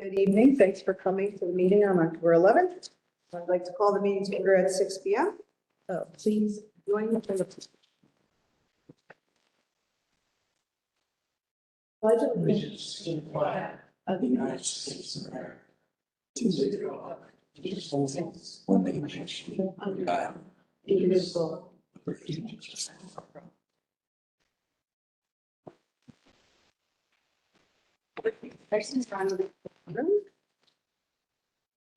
Good evening. Thanks for coming to the meeting on October 11th. I'd like to call the meeting to order at 6 p.m. Please join me for the pledge of allegiance to the flag of the United States of America, to the republic one nation under God, indivisible, with liberty and justice for all.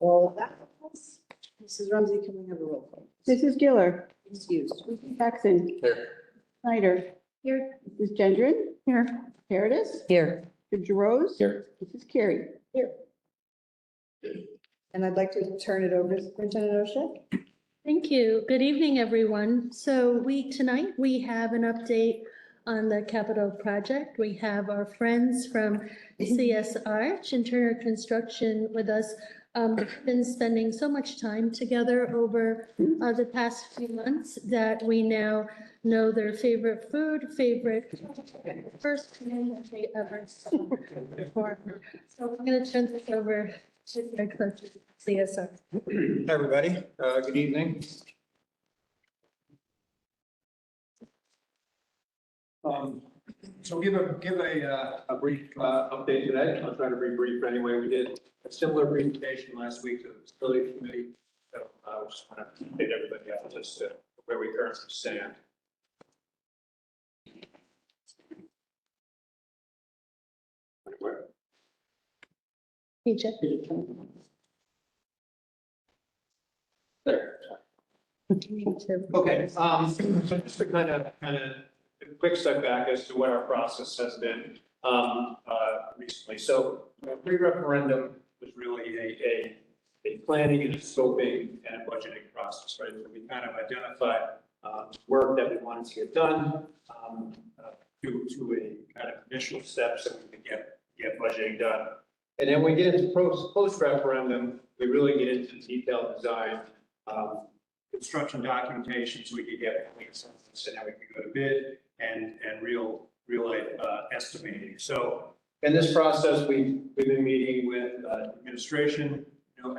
All of that. Mrs. Rumsey, can we have a roll call? Mrs. Giller. Excused. Mrs. Jackson. Here. Snyder. Here. Mrs. Gendron. Here. Paradis. Here. Mr. Rose. Here. Mrs. Carey. Here. And I'd like to turn it over to Superintendent O'Shea. Thank you. Good evening, everyone. So tonight we have an update on the capital project. We have our friends from CSR, Turner Construction, with us. Been spending so much time together over the past few months that we now know their favorite food, first community ever. So I'm going to turn this over to their coach, CSR. Hi, everybody. Good evening. So give a brief update today. I'll try to be brief anyway. We did a similar presentation last week to the facility committee. So I just want to update everybody out just where we currently stand. Where? PJ. There. Okay, so just to kind of a quick step back as to what our process has been recently. So pre-referendum was really a planning and a scoping and a budgeting process, right? So we kind of identified work that we wanted to get done to a kind of initial steps so we could get budgeting done. And then we get into post-referendum, we really get into detailed design, construction documentation, so we could get plans, and then we could go to bid and real estimating. So in this process, we've been meeting with administration,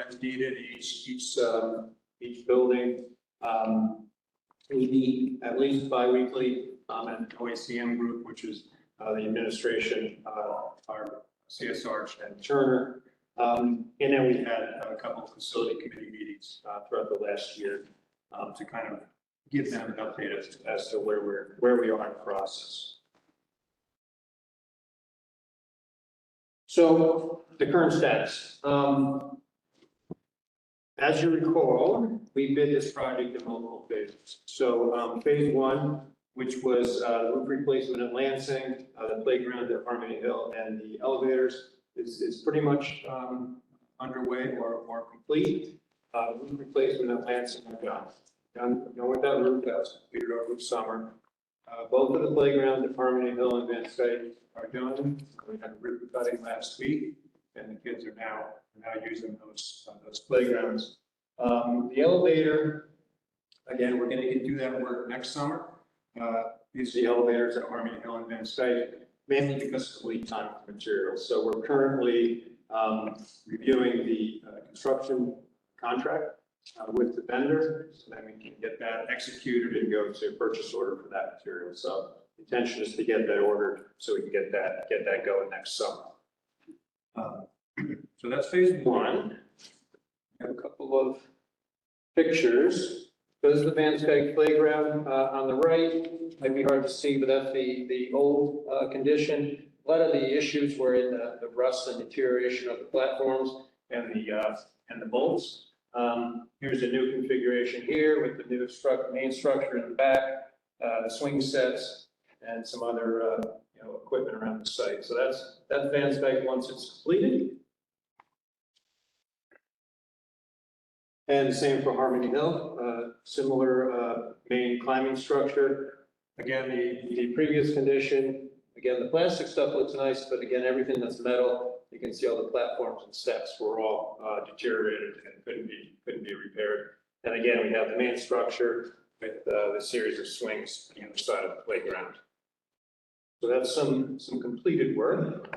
as needed, each building. We meet at least bi-weekly at the OACM group, which is the administration, our CSR and Turner. And then we had a couple of facility committee meetings throughout the last year to kind of give them an update as to where we are in the process. So the current status. As you recall, we bid this project in multiple phases. So phase one, which was roof replacement at Lansing, the playground at Harmony Hill, and the elevators is pretty much underway or complete. Roof replacement at Lansing are done with that roof. That was completed over the summer. Both of the playgrounds at Harmony Hill and Van Skyke are done. We had a ribbon cutting last week, and the kids are now using those playgrounds. The elevator, again, we're going to do that work next summer. These are the elevators at Harmony Hill and Van Skyke, mainly because of the lead time of materials. So we're currently reviewing the construction contract with the vendor, so then we can get that executed and go to purchase order for that material. So the intention is to get that ordered so we can get that going next summer. So that's phase one. We have a couple of pictures. There's the Van Skyke playground on the right. Might be hard to see, but that's the old condition. A lot of the issues were in the rust and deterioration of the platforms and the bolts. Here's a new configuration here with the new main structure in the back, the swing sets, and some other equipment around the site. So that's Van Skyke once it's completed. And the same for Harmony Hill, similar main climbing structure. Again, the previous condition, again, the plastic stuff looks nice, but again, everything that's metal, you can see all the platforms and steps were all deteriorated and couldn't be repaired. And again, we have the main structure with the series of swings on the other side of the playground. So that's some completed work.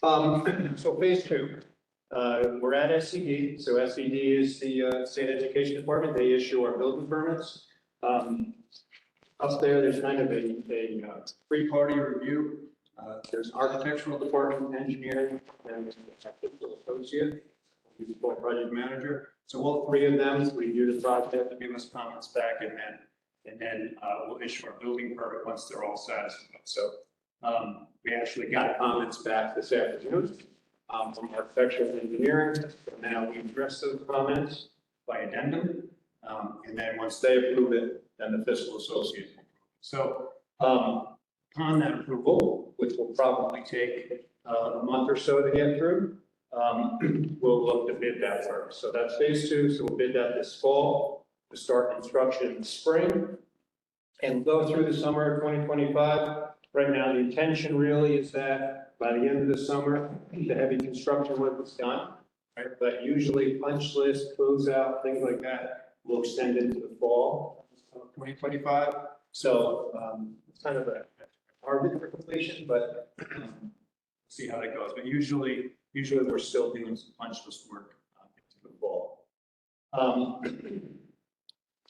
So phase two, we're at SCD. So SCD is the State Education Department. They issue our building permits. Up there, there's kind of a three-party review. There's architectural department, engineering, and technical associate, who's the project manager. So all three of them review the project, give us comments back, and then we'll issue our building permit once they're all satisfied. So we actually got comments back this afternoon from architecture and engineering. So now we address those comments by addendum. And then once they approve it, then the fiscal associate will approve it. So upon that approval, which will probably take a month or so to get through, we'll look to bid that work. So that's phase two. So we'll bid that this fall to start construction in the spring and go through the summer of 2025. Right now, the intention really is that by the end of the summer, the heavy construction work is done. Right? But usually punch list, closeout, things like that will extend into the fall of 2025. So it's kind of a target for completion, but see how that goes. But usually we're still doing some punch list work into the fall.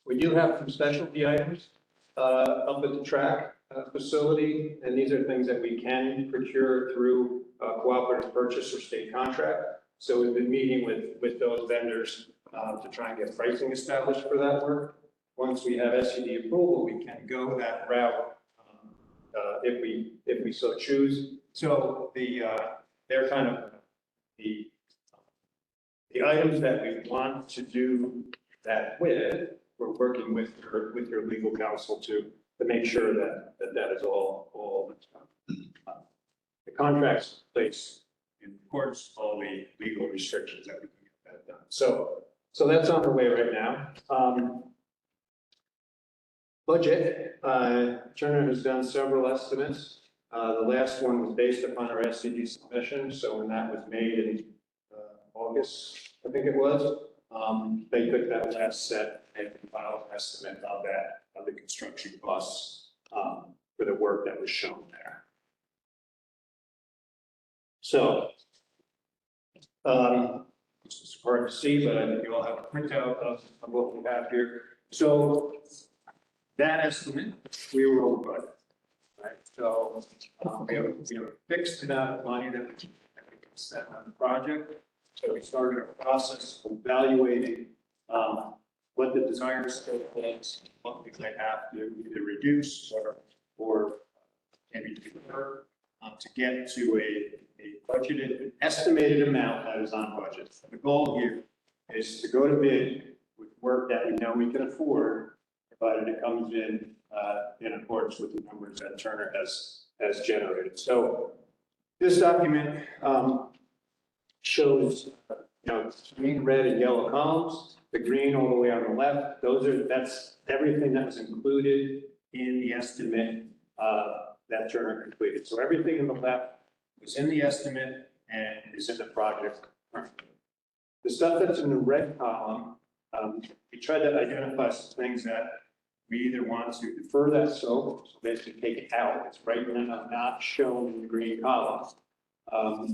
We do have some specialty items up at the track facility, and these are things that we can procure through cooperative purchase or state contract. So we've been meeting with those vendors to try and get pricing established for that work. Once we have SCD approval, we can go that route if we so choose. So they're kind of the items that we want to do that with. We're working with your legal counsel to make sure that is all the contracts place in accordance with all the legal restrictions that we can get that done. So that's on the way right now. Budget, Turner has done several estimates. The last one was based upon our SCD submission. So when that was made in August, I think it was, they took that last set and compiled an estimate of the construction costs for the work that was shown there. So, it's hard to see, but I think you all have a printout of what we have here. So that estimate, we were over budget, right? So we have a fixed amount of money that we can spend on the project. So we started a process of evaluating what the desired scope is, what we might have to either reduce or maybe defer to get to a budgeted, estimated amount that is on budget. The goal here is to go to bid with work that we know we can afford, provided it comes in accordance with the numbers that Turner has generated. So this document shows green, red, and yellow columns. The green all the way on the left, that's everything that was included in the estimate that Turner completed. So everything in the left was in the estimate and is in the project. The stuff that's in the red column, we tried to identify some things that we either want to defer that scope, so basically take it out. It's right now not shown in the green column.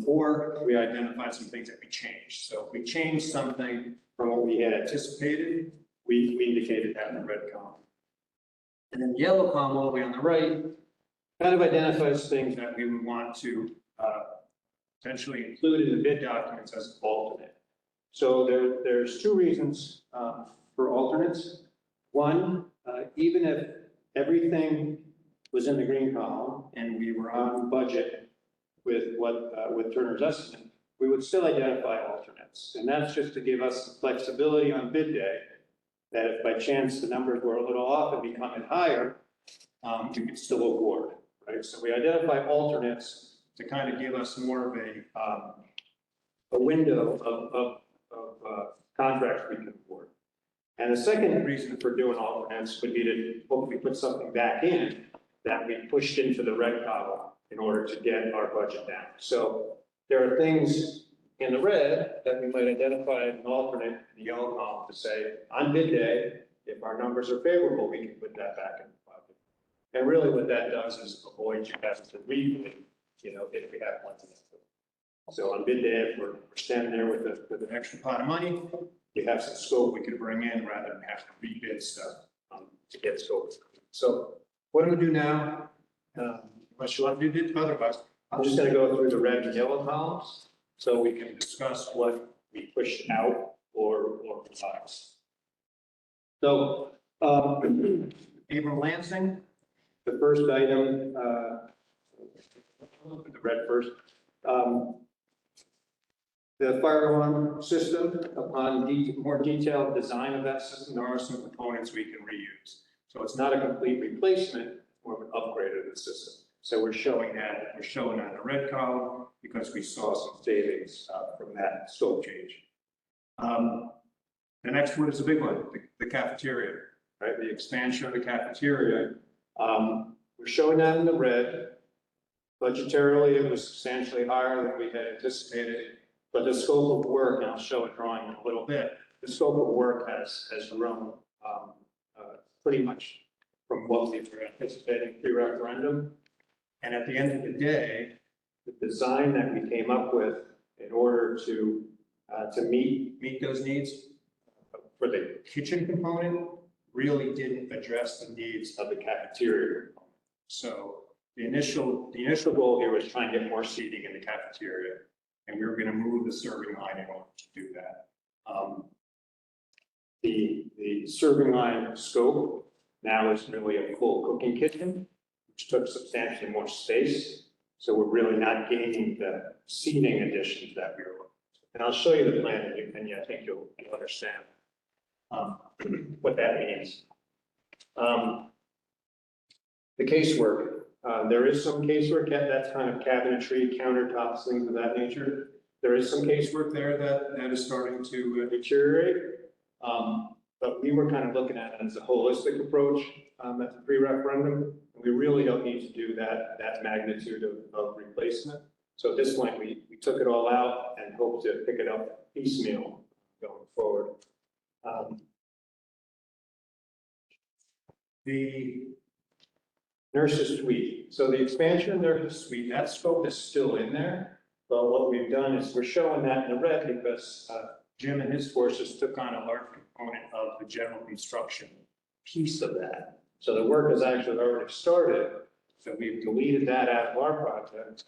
Or we identified some things that we changed. So if we changed something from what we had anticipated, we indicated that in the red column. And then the yellow column all the way on the right kind of identifies things that we would want to potentially include in the bid documents as an alternate. So there's two reasons for alternates. One, even if everything was in the green column and we were on budget with Turner's estimate, we would still identify alternates. And that's just to give us some flexibility on bid day, that if by chance the numbers were a little off and become higher, we could still award, right? So we identify alternates to kind of give us more of a window of contracts we can award. And the second reason for doing alternates would be to hopefully put something back in that we pushed into the red column in order to get our budget down. So there are things in the red that we might identify as an alternate in the yellow column to say, on bid day, if our numbers are favorable, we can put that back in the budget. And really what that does is avoid you having to rebid, if we have one. So on bid day, if we're standing there with an extra pot of money, we have some scope we could bring in rather than have to rebid stuff to get scope. So what I'm gonna do now, unless you want to do it otherwise, I'm just gonna go through the red and yellow columns so we can discuss what we pushed out or revised. So, Abram Lansing, the first item, look at the red first. The fire alarm system, upon more detailed design of that system, there are some components we can reuse. So it's not a complete replacement or an upgrade of the system. So we're showing that in the red column because we saw some savings from that scope change. The next one is a big one, the cafeteria, right? The expansion of the cafeteria. We're showing that in the red. Budgetarily, it was substantially higher than we had anticipated, but the scope of work, and I'll show a drawing in a little bit, the scope of work has grown pretty much from what we were anticipating pre-referendum. And at the end of the day, the design that we came up with in order to meet those needs for the kitchen component really didn't address the needs of the cafeteria. So the initial goal here was trying to get more seating in the cafeteria, and we were going to move the serving line in order to do that. The serving line scope now is really a full cooking kitchen, which took substantially more space. So we're really not gaining the seating additions that we were looking for. And I'll show you the plan, and I think you'll understand what that means. The casework. There is some casework that's kind of cabinetry, countertops, things of that nature. There is some casework there that is starting to deteriorate. But we were kind of looking at it as a holistic approach at the pre-referendum. We really don't need to do that magnitude of replacement. So at this point, we took it all out and hope to pick it up piecemeal going forward. The nurses suite. So the expansion of nurses suite, that scope is still in there. But what we've done is we're showing that in the red because Jim and his forces took on a large component of the general construction piece of that. So the work has actually already started. So we've deleted that out of our project.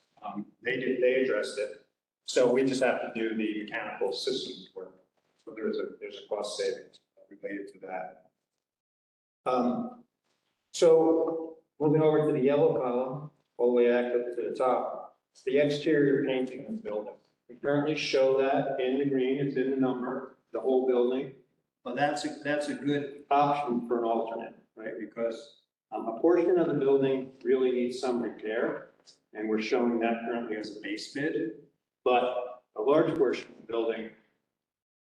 They addressed it. So we just have to do the mechanical systems work. So there's a cost savings related to that. So moving over to the yellow column, all the way back up to the top, it's the exterior painting of the building. We currently show that in the green, it's in the number, the whole building. But that's a good option for an alternate, right? Because a portion of the building really needs some repair, and we're showing that currently as a base bid. But a large portion of the building,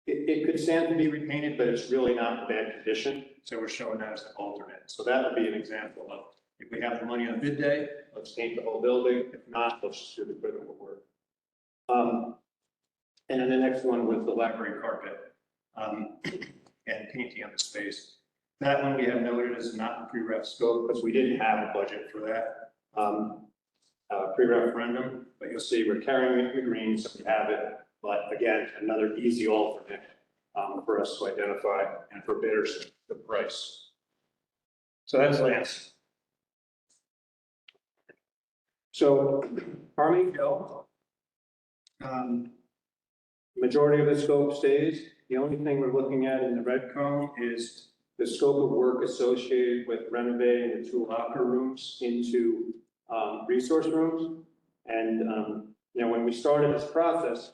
it could stand to be repainted, but it's really not in bad condition. So we're showing that as an alternate. So that would be an example of, if we have the money on bid day, let's paint the whole building. If not, let's just do the critical work. And then the next one was the library carpet and painting on the space. That one we have noted as not in pre-ref scope because we didn't have a budget for that pre-referendum. But you'll see we're carrying it in the green, so we have it. But again, another easy alternate for us to identify and for bidders the price. So that's Lance. So Harmony Hill, majority of the scope stays. The only thing we're looking at in the red column is the scope of work associated with renovating the 2 locker rooms into resource rooms. And you know, when we started this process,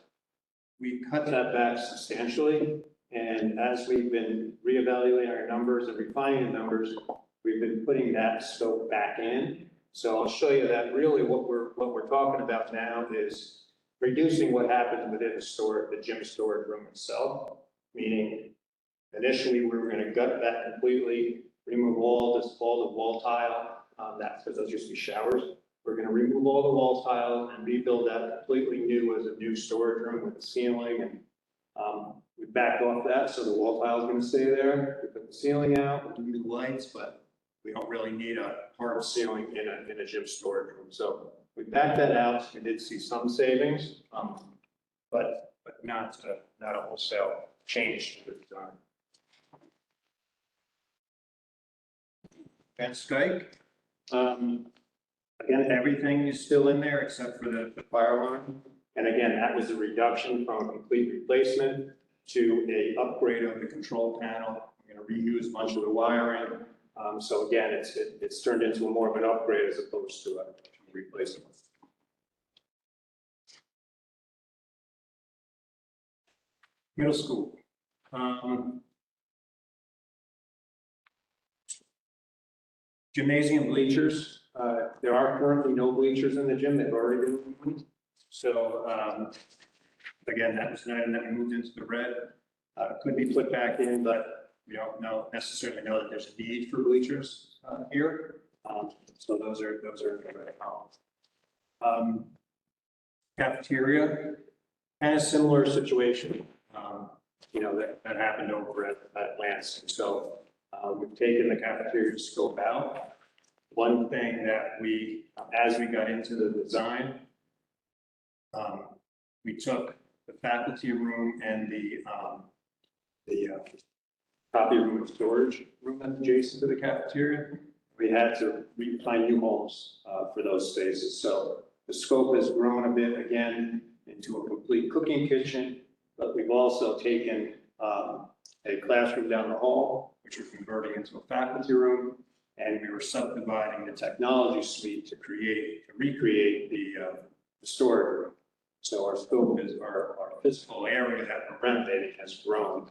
we cut that back substantially. And as we've been reevaluating our numbers and refining the numbers, we've been putting that scope back in. So I'll show you that really what we're talking about now is reducing what happens within the gym storage room itself. Meaning, initially we were going to gut that completely, remove all the wall tile. That's because those used to be showers. We're going to remove all the wall tiles and rebuild that completely new as a new storage room with a ceiling. And we backed off that, so the wall tile is going to stay there. We put the ceiling out, we do new lights, but we don't really need a hard ceiling in a gym storage room. So we backed that out, we did see some savings, but not a wholesale change to the design. And Skype, again, everything is still in there except for the fire alarm. And again, that was a reduction from a complete replacement to a upgrade of the control panel. We're going to reuse a bunch of the wiring. So again, it's turned into more of an upgrade as opposed to a replacement. Middle school. Gymnasium bleachers. There are currently no bleachers in the gym. They've already been removed. So again, that was an item that we moved into the red. Could be put back in, but we don't necessarily know that there's a need for bleachers here. So those are in the red column. Cafeteria, kind of similar situation. That happened over at Lansing. So we've taken the cafeteria scope out. One thing that as we got into the design, we took the faculty room and the copy room and storage room that's adjacent to the cafeteria. We had to find new homes for those spaces. So the scope has grown a bit again into a complete cooking kitchen, but we've also taken a classroom down the hall, which we're converting into a faculty room, and we were subdividing the technology suite to recreate the storage room. So our scope is our physical area that we're renovating has grown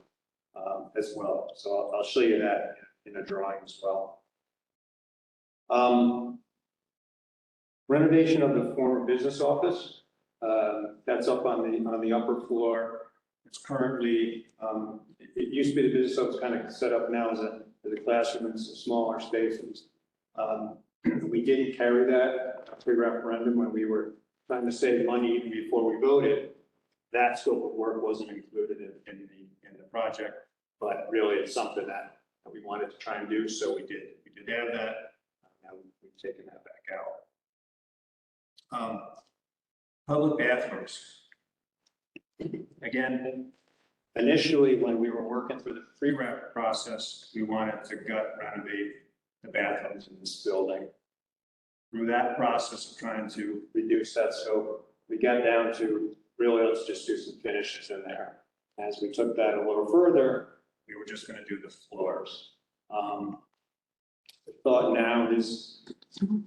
as well. So I'll show you that in a drawing as well. Renovation of the former business office. That's up on the upper floor. It's currently, it used to be the business office, kind of set up now as a classroom in some smaller spaces. We didn't carry that pre-referendum when we were trying to save money even before we voted. That scope of work wasn't included in the project, but really it's something that we wanted to try and do, so we did. We did have that. Now we've taken that back out. Public bathrooms. Again, initially when we were working through the pre-rep process, we wanted to gut renovate the bathrooms in this building. Through that process of trying to reduce that scope, we got down to really, let's just do some finishes in there. As we took that a little further, we were just going to do the floors. The thought now is,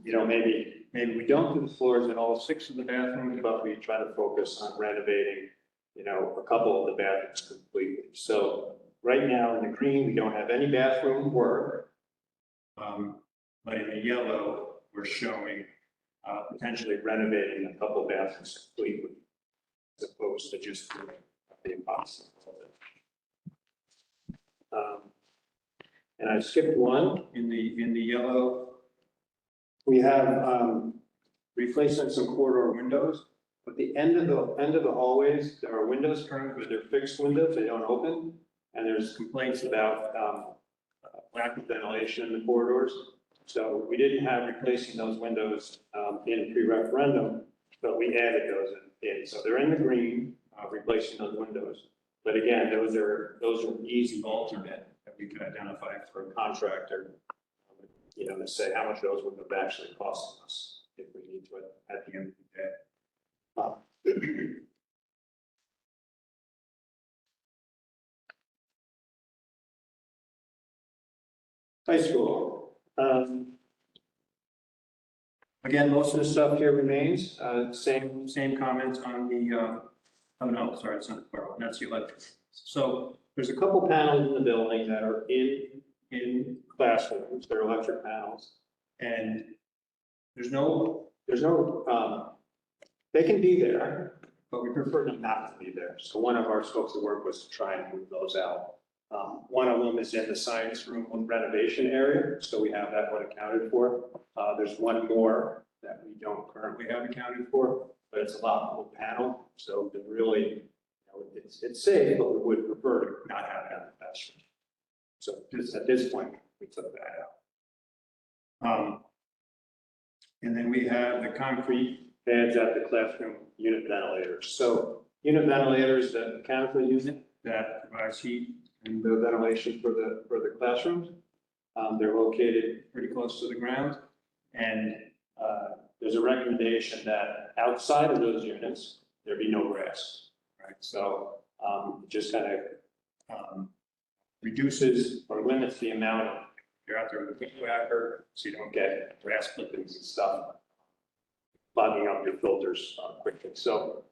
maybe we don't do the floors in all 6 of the bathrooms, but we try to focus on renovating, a couple of the bathrooms completely. So right now in the green, we don't have any bathroom work, but in the yellow, we're showing potentially renovating a couple of bathrooms completely, as opposed to just doing the impossible. And I skipped one in the yellow. We have replacing some corridor windows. At the end of the hallways, there are windows currently, but they're fixed windows, they don't open. And there's complaints about lack of ventilation in the corridors. So we didn't have replacing those windows in pre-referendum, but we added those in. So they're in the green, replacing those windows. But again, those are an easy alternate that we could identify for a contractor, to say how much those would have actually cost us if we need to at the end of the day. High school. Again, most of the stuff here remains. Same comments on the. Oh no, sorry, it's not the power. That's the electric. So there's a couple panels in the building that are in classrooms. They're electric panels, and there's no. They can be there, but we prefer them not to be there. So one of our scopes of work was to try and move those out. One of them is in the science room renovation area, so we have that one accounted for. There's one more that we don't currently have accounted for, but it's a lot more panel, so it really, it's safe, but we would prefer to not have it on the classroom. So just at this point, we took that out. And then we have the concrete pads at the classroom unit ventilators. So unit ventilator is the mechanical unit that provides heat and the ventilation for the classrooms. They're located pretty close to the ground, and there's a recommendation that outside of those units, there be no grass, right? So it just kind of reduces or limits the amount of, you're out there with a weed whacker, so you don't get grass clippings and stuff clogging up your filters quickly. So,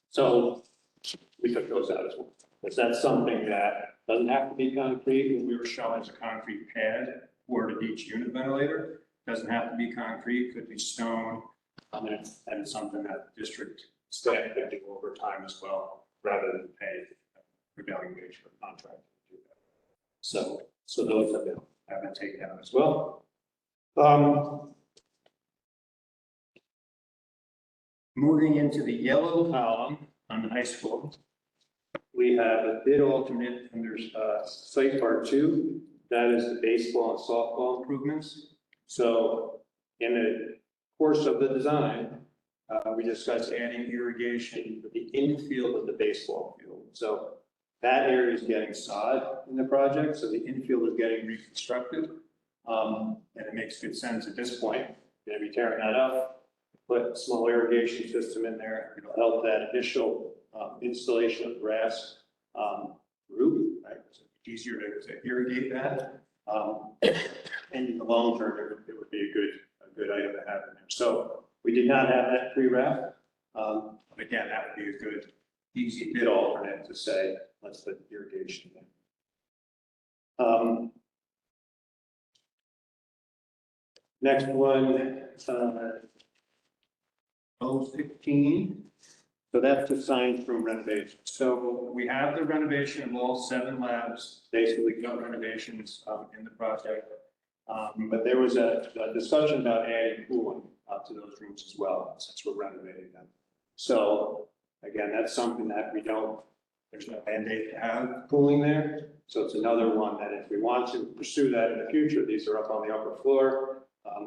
so we took those out as well. Because that's something that doesn't have to be concrete, and we were showing as a concrete pad for each unit ventilator. Doesn't have to be concrete, could be stone, and it's something that the district staff could do over time as well, rather than pay prevailing wage for a contract to do that. So those have been taken out as well. Moving into the yellow column on the high school, we have a bid alternate under site part 2. That is the baseball and softball improvements. So in the course of the design, we discussed adding irrigation for the infield of the baseball field. So that area is getting sod in the project, so the infield is getting reconstructed. And it makes good sense at this point. We're going to be tearing that up, put a small irrigation system in there. It'll help that initial installation of grass root, right? So it's easier to irrigate that. And in the long term, it would be a good item to have in there. So we did not have that pre-wrap. But again, that would be a good, easy bid alternate to say, let's put irrigation in. Next one, 015. So that's the signs from renovation. So we have the renovation of all 7 labs, basically no renovations in the project. But there was a discussion about adding cooling to those rooms as well, since we're renovating them. So again, that's something that there's no mandate to have cooling there. So it's another one that if we want to pursue that in the future, these are up on the upper floor,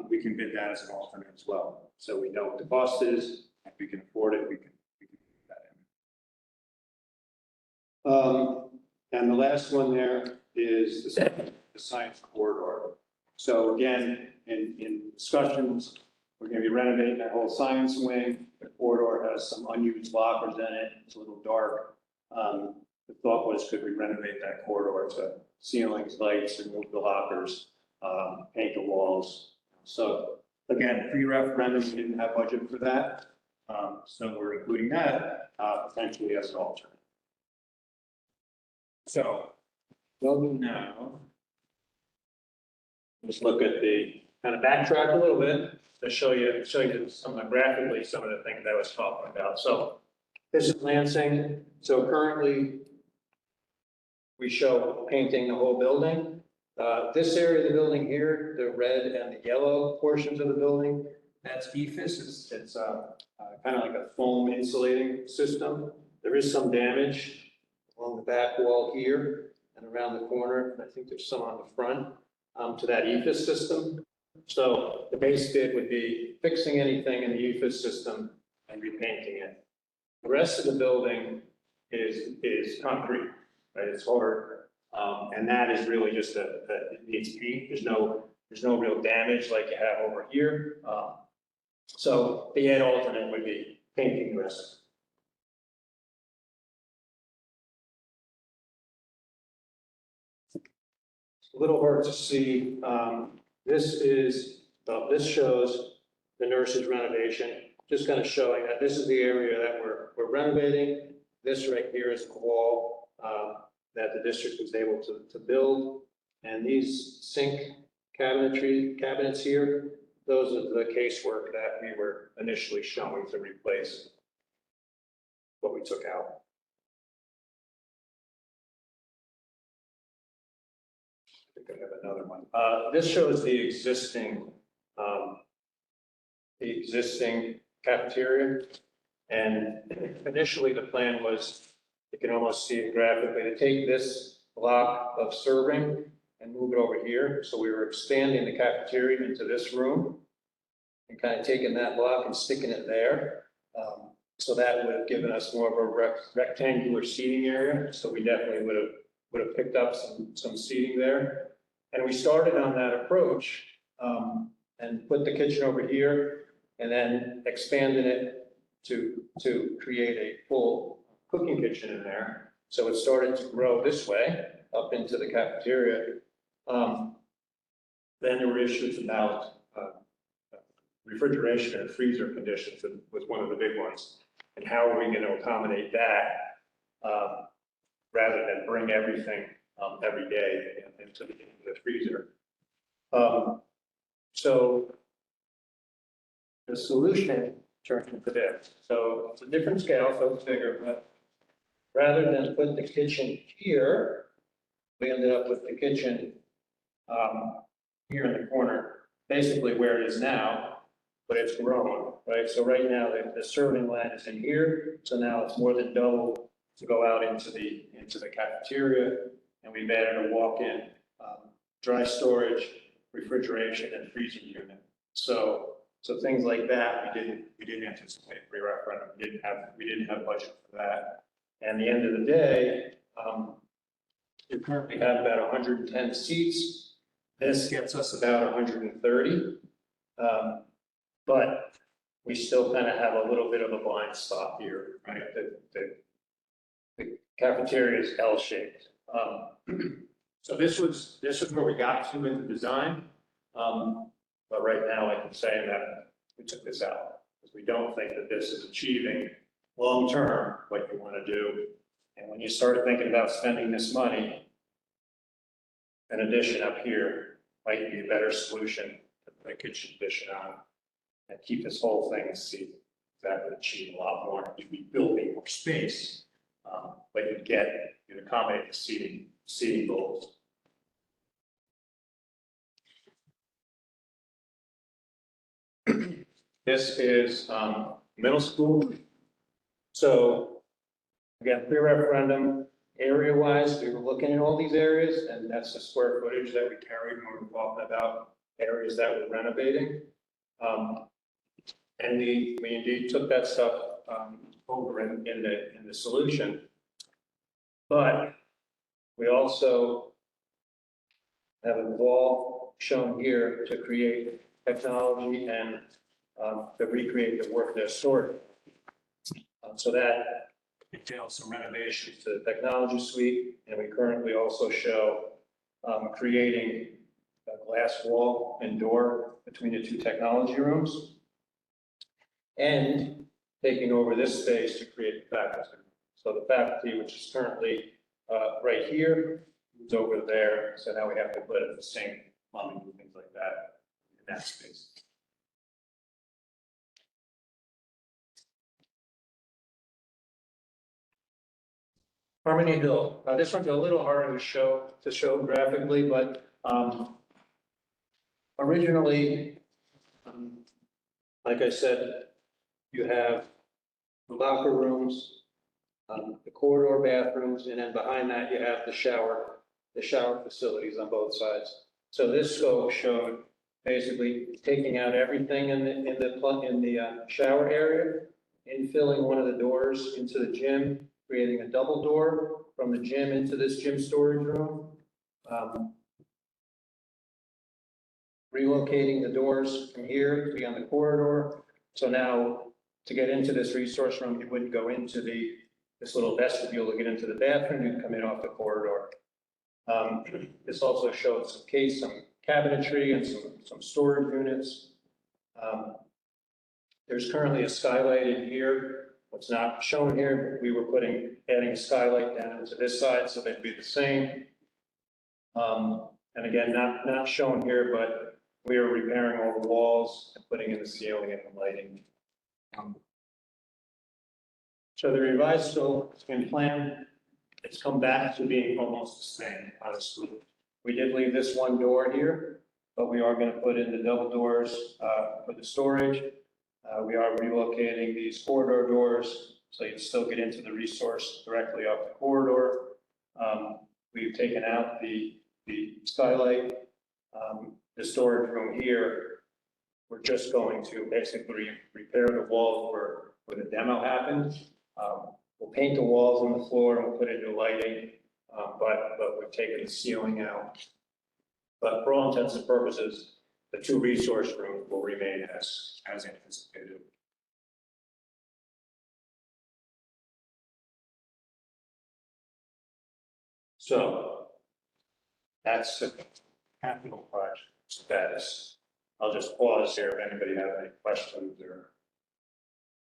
we can bid that as an alternate as well. So we know what the cost is, if we can afford it, we can put that in. And the last one there is the science corridor. So again, in discussions, we're going to be renovating that whole science wing. The corridor has some unused lockers in it. It's a little dark. The thought was, could we renovate that corridor to ceilings, lights, remove the lockers, paint the walls? So again, pre-referendum, we didn't have budget for that. So we're including that potentially as an alternate. So going now, just look at the kind of backtrack a little bit to show you some graphically some of the things that I was talking about. So this is Lansing. So currently we show painting the whole building. This area of the building here, the red and the yellow portions of the building, that's EFIS. It's kind of like a foam insulating system. There is some damage along the back wall here and around the corner. I think there's some on the front to that EFIS system. So the base bid would be fixing anything in the EFIS system and repainting it. The rest of the building is concrete, right? It's hard. And that is really just it needs paint. There's no real damage like you have over here. So the add alternate would be painting the rest. It's a little hard to see. This shows the nurse's renovation, just kind of showing that this is the area that we're renovating. This right here is the wall that the district was able to build. And these sink cabinets here, those are the casework that we were initially showing to replace what we took out. I think I have another one. This shows the existing cafeteria. And initially the plan was, you can almost see it graphically, to take this block of serving and move it over here. So we were expanding the cafeteria into this room. and kind of taken that block and sticking it there. So that would have given us more of a rectangular seating area. So we definitely would have picked up some seating there. And we started on that approach and put the kitchen over here and then expanded it to create a full cooking kitchen in there. So it started to grow this way up into the cafeteria. Then there were issues about refrigeration and freezer conditions was one of the big ones. And how are we going to accommodate that rather than bring everything every day into the freezer? So the solution turned into this. So it's a different scale, so it's bigger, but rather than put the kitchen here, we ended up with the kitchen here in the corner, basically where it is now, but it's grown, right? So right now, the serving line is in here, so now it's more than double to go out into the cafeteria, and we've added a walk-in dry storage, refrigeration, and freezing unit. So things like that, we didn't anticipate pre-referendum. We didn't have budget for that. And the end of the day, we currently have about 110 seats. This gets us about 130. But we still kind of have a little bit of a blind spot here, right? The cafeteria is L-shaped. So this was where we got to in the design. But right now I can say that we took this out because we don't think that this is achieving long-term what you want to do. And when you start thinking about spending this money, an addition up here might be a better solution to put a kitchen addition on and keep this whole thing seated. That would achieve a lot more. You'd be building more space, but you'd accommodate the seating goals. This is middle school. So again, pre-referendum, area-wise, we were looking at all these areas, and that's the square footage that we carried when we were talking about areas that we're renovating. And we indeed took that stuff over in the solution. But we also have a wall shown here to create technology and to recreate the work that's stored. So that entails some renovations to the technology suite, and we currently also show creating a glass wall and door between the two technology rooms, and taking over this space to create the faculty. So the faculty, which is currently right here, moves over there. So now we have to put the sink, plumbing, and things like that in that space. Harmony Hill. This one's a little harder to show graphically, but originally, like I said, you have the locker rooms, the corridor bathrooms, and then behind that you have the shower facilities on both sides. So this scope showed basically taking out everything in the shower area, infilling one of the doors into the gym, creating a double door from the gym into this gym storage room. Relocating the doors from here to be on the corridor. So now to get into this resource room, you wouldn't go into this little vestibule to get into the bathroom, you'd come in off the corridor. This also showed some cabinetry and some storage units. There's currently a skylight in here. What's not shown here, but we were adding a skylight down into this side so they'd be the same. And again, not shown here, but we are repairing all the walls and putting in the ceiling and the lighting. So the revised scope has been planned. It's come back to being almost the same, honestly. We did leave this one door here, but we are going to put in the double doors for the storage. We are relocating these corridor doors, so you still get into the resource directly off the corridor. We've taken out the skylight. The storage room here we're just going to basically repair the wall where the demo happened. We'll paint the walls on the floor and we'll put in new lighting, but we've taken the ceiling out. But for all intents and purposes, the two resource rooms will remain as anticipated. So that's the capital project status. I'll just pause here if anybody has any questions or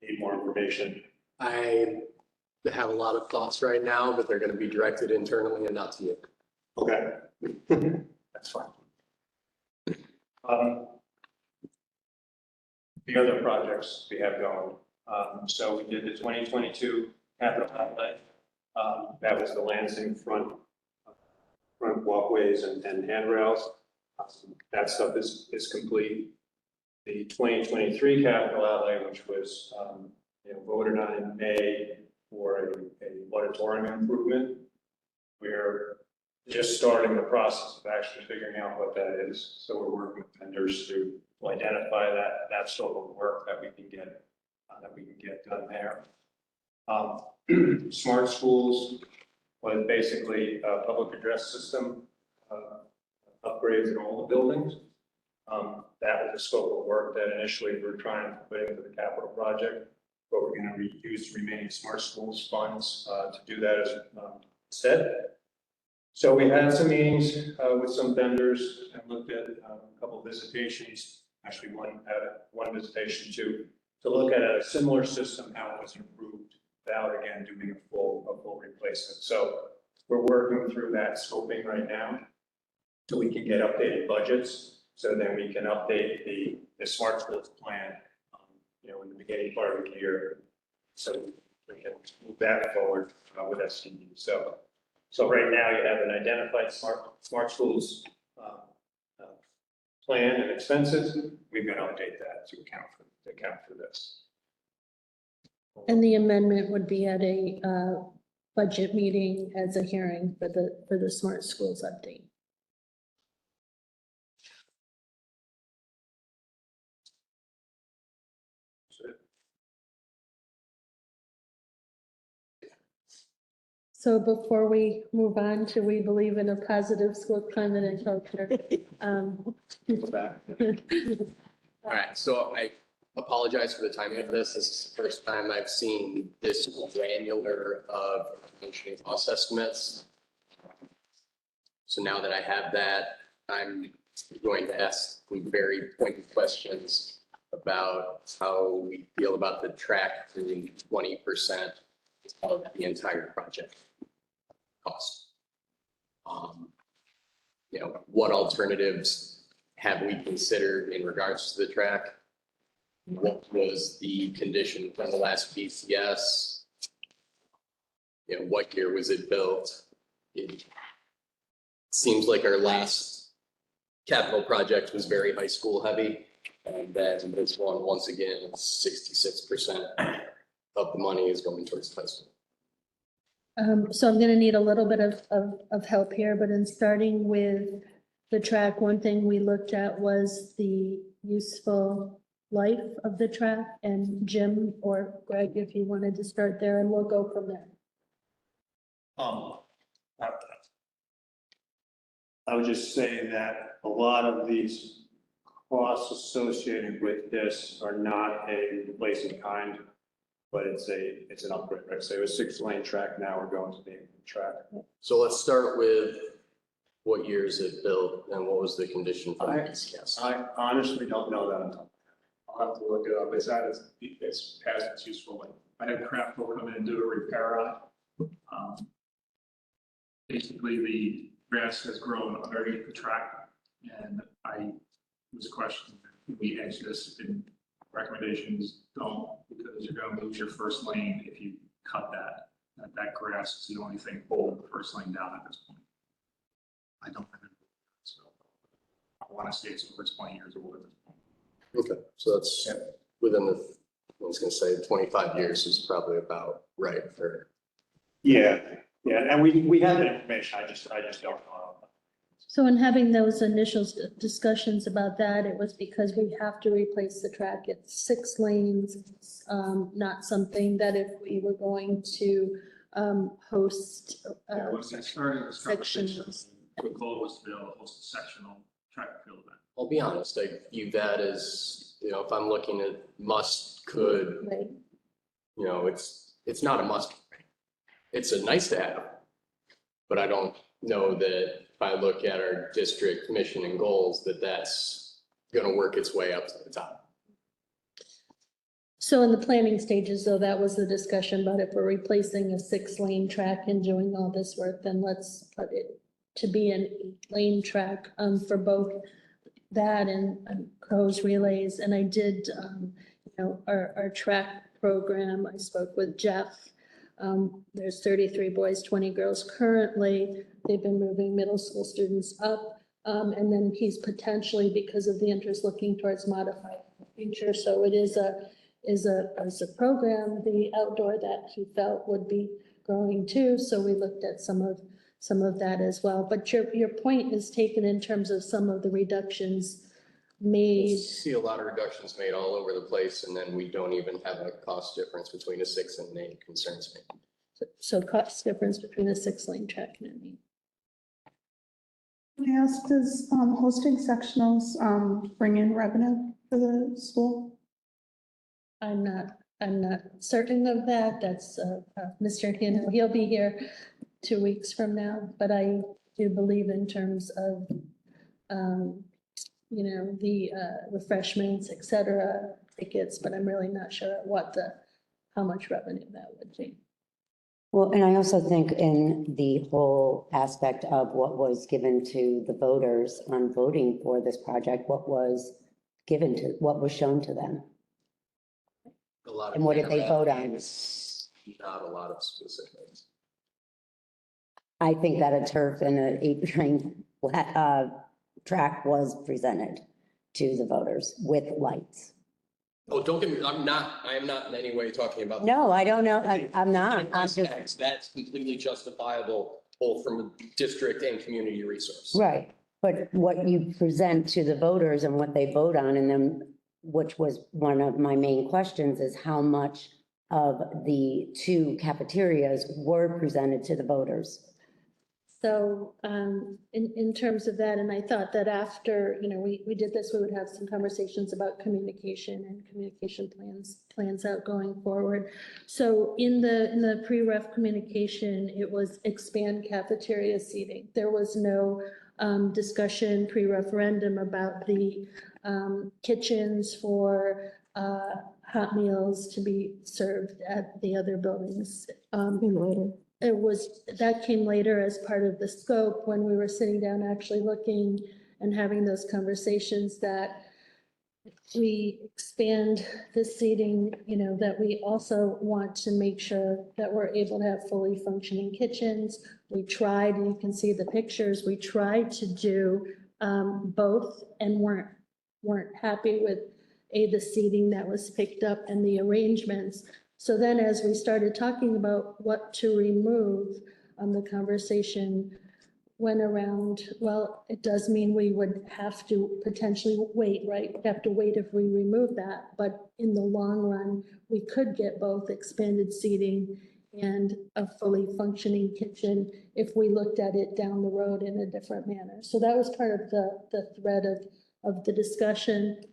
need more information. I have a lot of thoughts right now, but they're going to be directed internally and not to you. Okay. That's fine. The other projects we have going. So we did the 2022 capital outlay. That was the Lansing front walkways and handrails. That stuff is complete. The 2023 capital outlay, which was voted on in May for a auditorium improvement. We're just starting the process of actually figuring out what that is. So we're working with vendors to identify that scope of work that we can get done there. Smart schools was basically a public address system upgrades in all the buildings. That was the scope of work that initially we were trying to put into the capital project, but we're going to use the remaining smart schools funds to do that as instead. So we had some meetings with some vendors and looked at a couple of visitations, actually one visitation to look at a similar system, how it was improved without again doing a full replacement. So we're working through that scoping right now so we can get updated budgets. So then we can update the smart schools plan, in the beginning part of the year. So we can move that forward with SCD. So right now you have an identified smart schools plan and expenses. We're going to update that to account for this. And the amendment would be at a budget meeting as a hearing for the smart schools update. So before we move on, should we believe in a positive school climate and culture? All right, so I apologize for the timing of this. This is the first time I've seen this granular of information and cost estimates. So now that I have that, I'm going to ask some very pointed questions about how we feel about the track being 20% of the entire project cost. What alternatives have we considered in regards to the track? What was the condition from the last BCS? What year was it built? It seems like our last capital project was very high school heavy. And then this one, once again, 66% of the money is going towards high school. So I'm going to need a little bit of help here, but in starting with the track, one thing we looked at was the useful life of the track. And Jim or Greg, if you wanted to start there, and we'll go from there. I would just say that a lot of these costs associated with this are not a replacement kind, but it's an upgrade, right? So it was 6-lane track, now we're going to the 8-lane track. So let's start with what year is it built and what was the condition for the BCS? I honestly don't know that on top. I'll have to look it up. It's past its useful life. I had Craft will come in and do a repair on it. Basically, the grass has grown underneath the track, and I was questioning, we edge this, and recommendations don't, because you're going to lose your first lane if you cut that. That grass is the only thing holding the first lane down at this point. I don't remember. So I want to say it's over 20 years old at this point. Okay, so that's within the, I was going to say 25 years is probably about right for. Yeah, and we have that information, I just don't know. So in having those initial discussions about that, it was because we have to replace the track. It's 6 lanes. It's not something that if we were going to host When we started this conversation, sections. the goal was to be able to host a sectional track and field event. I'll be honest, I view that as, if I'm looking at must, could, Right. it's not a must. It's a nice to have. But I don't know that if I look at our district mission and goals, that that's gonna work its way up to the top. So in the planning stages, though, that was the discussion about if we're replacing a 6-lane track and doing all this work, then let's put it to be an 8-lane track for both that and Cohoes relays. And I did, our track program, I spoke with Jeff. There's 33 boys, 20 girls currently. They've been moving middle school students up. And then he's potentially, because of the interest, looking towards modified future. So it is a program, the outdoor, that he felt would be growing too. So we looked at some of that as well. But your point is taken in terms of some of the reductions made. See a lot of reductions made all over the place, and then we don't even have a cost difference between a 6 and an 8 concerns me. So cost difference between a 6-lane track and an 8. Can I ask, does hosting sectionals bring in revenue for the school? I'm not certain of that. That's Mr. Hino. He'll be here 2 weeks from now, but I do believe in terms of, the refreshments, et cetera, tickets, but I'm really not sure how much revenue that would be. Well, and I also think in the whole aspect of what was given to the voters on voting for this project, what was shown to them? A lot of. And what did they vote on? Not a lot of specifics. I think that a turf and an 8-lane track was presented to the voters with lights. Oh, don't get me, I am not in any way talking about. No, I don't know. I'm not. I'm just, That's completely justifiable, both from a district and community resource. right. But what you present to the voters and what they vote on, and then, which was one of my main questions, is how much of the 2 cafeterias were presented to the voters? So in terms of that, and I thought that after, we did this, we would have some conversations about communication and communication plans out going forward. So in the pre-ref communication, it was expand cafeteria seating. There was no discussion pre-referendum about the kitchens for hot meals to be served at the other buildings. That came later as part of the scope when we were sitting down actually looking and having those conversations, that we expand the seating, that we also want to make sure that we're able to have fully functioning kitchens. We tried, and you can see the pictures, we tried to do both and weren't happy with the seating that was picked up and the arrangements. So then as we started talking about what to remove, the conversation went around, well, it does mean we would have to potentially wait, right? We'd have to wait if we remove that, but in the long run, we could get both expanded seating and a fully functioning kitchen if we looked at it down the road in a different manner. So that was part of the thread of the discussion.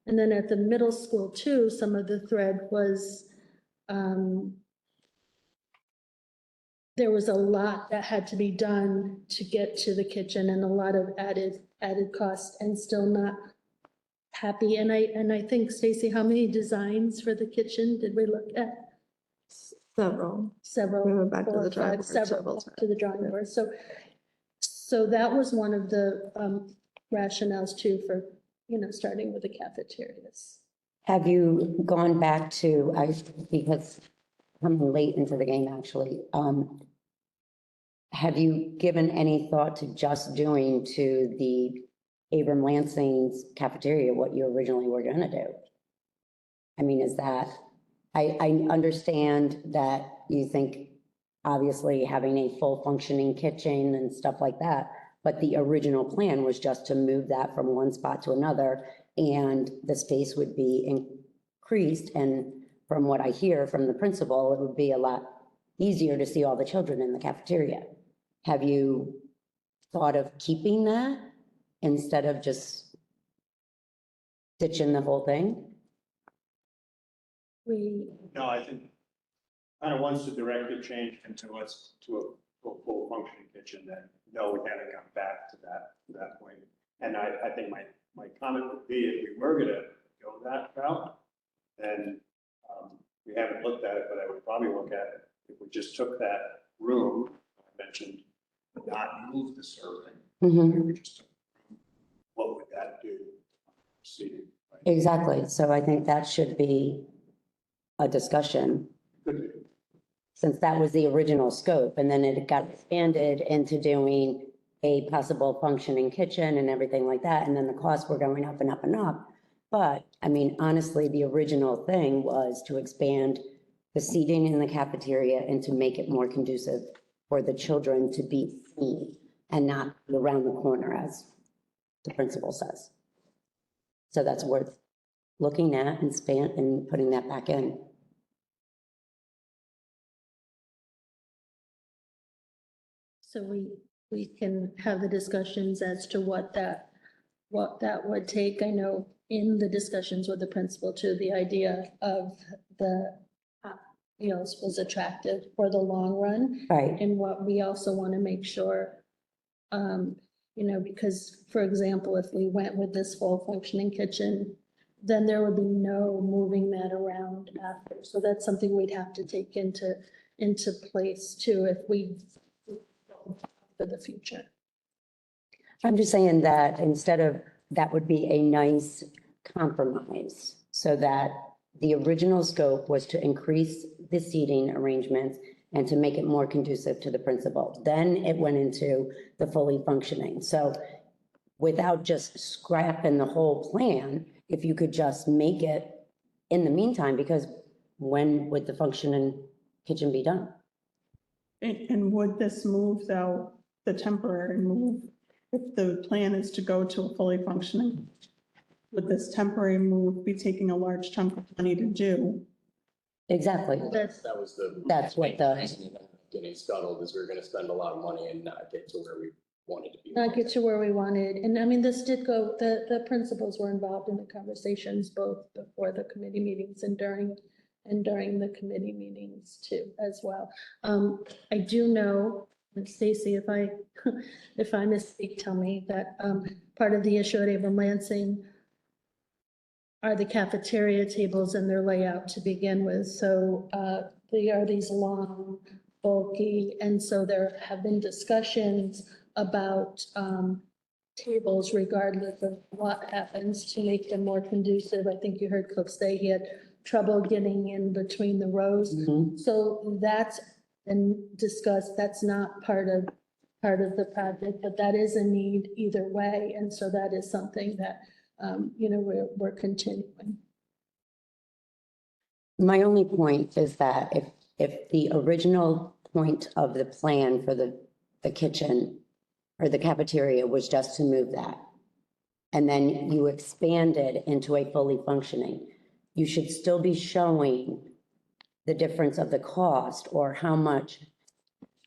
And then at the middle school too, some of the thread was, there was a lot that had to be done to get to the kitchen, and a lot of added cost, and still not happy. And I think, Stacy, how many designs for the kitchen did we look at? Several. We went back to 4 the or drawing 5, board several several to the drawing board. So that was one of the rationales too for, starting with the cafeterias. Have you gone back to, because I'm late into the game, actually, have you given any thought to just doing to the Abram Lansing's cafeteria what you originally were gonna do? I mean, is that, I understand that you think, obviously, having a full functioning kitchen and stuff like that, But the original plan was just to move that from one spot to another, and the space would be increased. And from what I hear from the principal, it would be a lot easier to see all the children in the cafeteria. Have you thought of keeping that instead of just ditching the whole thing? No, I think kind of once the directive changed into us to a full functioning kitchen, then no, we haven't gone back to that point. And I think my comment would be if we were gonna go that route, then we haven't looked at it, but I would probably look at it if we just took that room I mentioned, not move the serving. Mhm. We just took the room, what would that do? Seating, right? Exactly. So I think that should be a discussion, Could be. since that was the original scope, and then it got expanded into doing a possible functioning kitchen and everything like that, and then the costs were going up and up and up. But, I mean, honestly, the original thing was to expand the seating in the cafeteria and to make it more conducive for the children to be seen and not around the corner, as the principal says. So that's worth looking at and putting that back in. So we can have the discussions as to what that would take. I know in the discussions with the principal too, the idea of the, was attractive for the long run. Right. And what we also want to make sure, because, for example, if we went with this full functioning kitchen, then there would be no moving that around after. So that's something we'd have to take into place too, if we, for the future. I'm just saying that instead of, that would be a nice compromise, so that the original scope was to increase the seating arrangements and to make it more conducive to the principal. Then it went into the fully functioning. So without just scrapping the whole plan, if you could just make it in the meantime, because when would the functioning kitchen be done? And would this move, though, the temporary move, if the plan is to go to a fully functioning, would this temporary move be taking a large chunk of money to do? Exactly. That was That's what the, reason getting scuttled is we were gonna spend a lot of money and not get to where we wanted to be. Not get to where we wanted. And I mean, this did go, the principals were involved in the conversations both before the committee meetings and during the committee meetings too, as well. I do know, and Stacy, if I misspeak, tell me that, part of the issue at Avon Lansing are the cafeteria tables and their layout to begin with. So, they are these long, bulky, and so there have been discussions about tables regardless of what happens to make them more conducive. I think you heard Cliff say he had trouble getting in between the rows. Mhm. So that's been discussed. That's not part of the project, but that is a need either way. And so that is something that, we're continuing. my only point is that if the original point of the plan for the kitchen or the cafeteria was just to move that, and then you expanded into a fully functioning, you should still be showing the difference of the cost or how much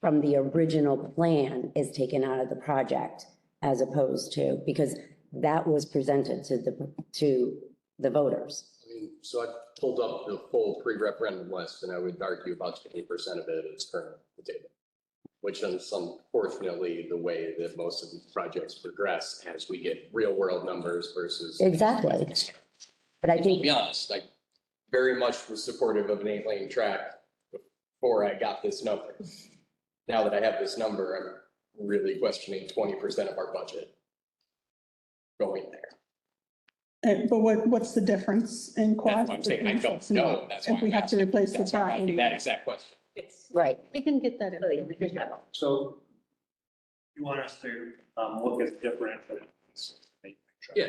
from the original plan is taken out of the project, as opposed to, because that was presented to the voters. I mean, so I pulled up the full pre-referendum list, and I would argue about 20% of it is currently the table, which is unfortunately the way that most of these projects progress as we get real world numbers versus. Exactly. But I To think, be honest, I very much was supportive of an 8-lane track before I got this number. Now that I have this number, I'm really questioning 20% of our budget going there. But what's the difference in That's cost? what I'm saying. I don't know. That's why If we I'm have to asking. replace the That's why I'm track. asking that exact question. right, We can get that in. So you want us to look at different. Yeah.